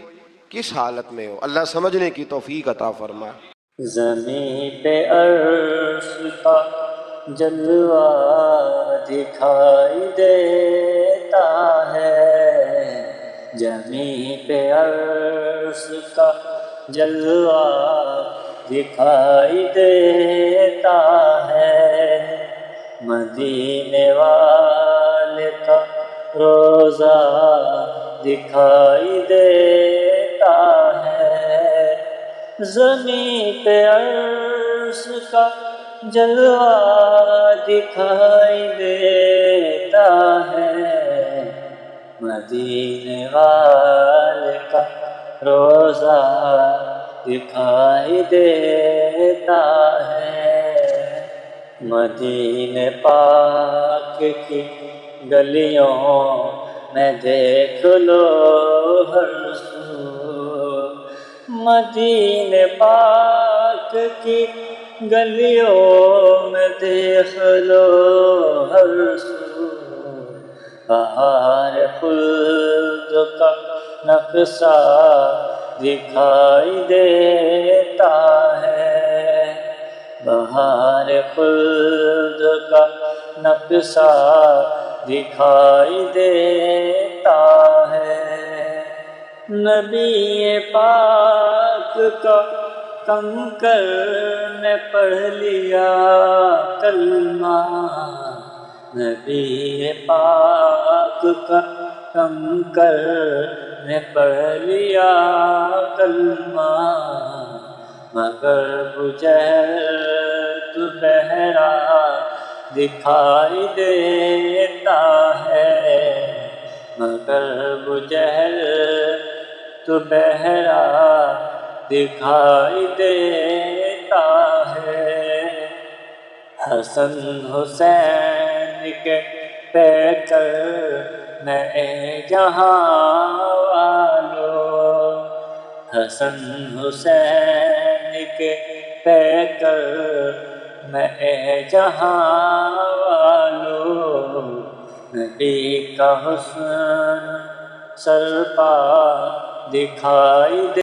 کس حالت میں ہو۔ اللہ سمجھنے کی توفیق عطا فرمائے۔ زمین پہ عرش کا جلوہ دکھائی دیتا ہے، زمین پہ عرش کا جلوہ دکھائی دیتا ہے، مدینے والے کا روزہ دکھائی دیتا ہے، زمین پہ عرش کا جلوہ دکھائی دیتا ہے، مدینے والے کا روزہ دکھائی دیتا ہے، مدینے پاک کی گلیوں میں دیکھ لو ہر سو، مدینے پاک کی گلیوں میں دیکھ لو ہر سو، بہار خلد کا نقشہ دکھائی دیتا ہے، بہار خلد کا نقشہ دکھائی دیتا ہے، نبی پاک کا کنکر نے پڑھ لیا کلمہ، نبی پاک کا کنکر نے پڑھ لیا کلمہ، مگر بجہل تو بہرا دکھائی دیتا ہے، مگر بجہل تو بہرا دکھائی دیتا ہے، حسن حسین کے پیکر میں جہاں والو، حسن حسین کے پیکر میں جہاں والو، نبی کا حسن سرپا دکھائی دے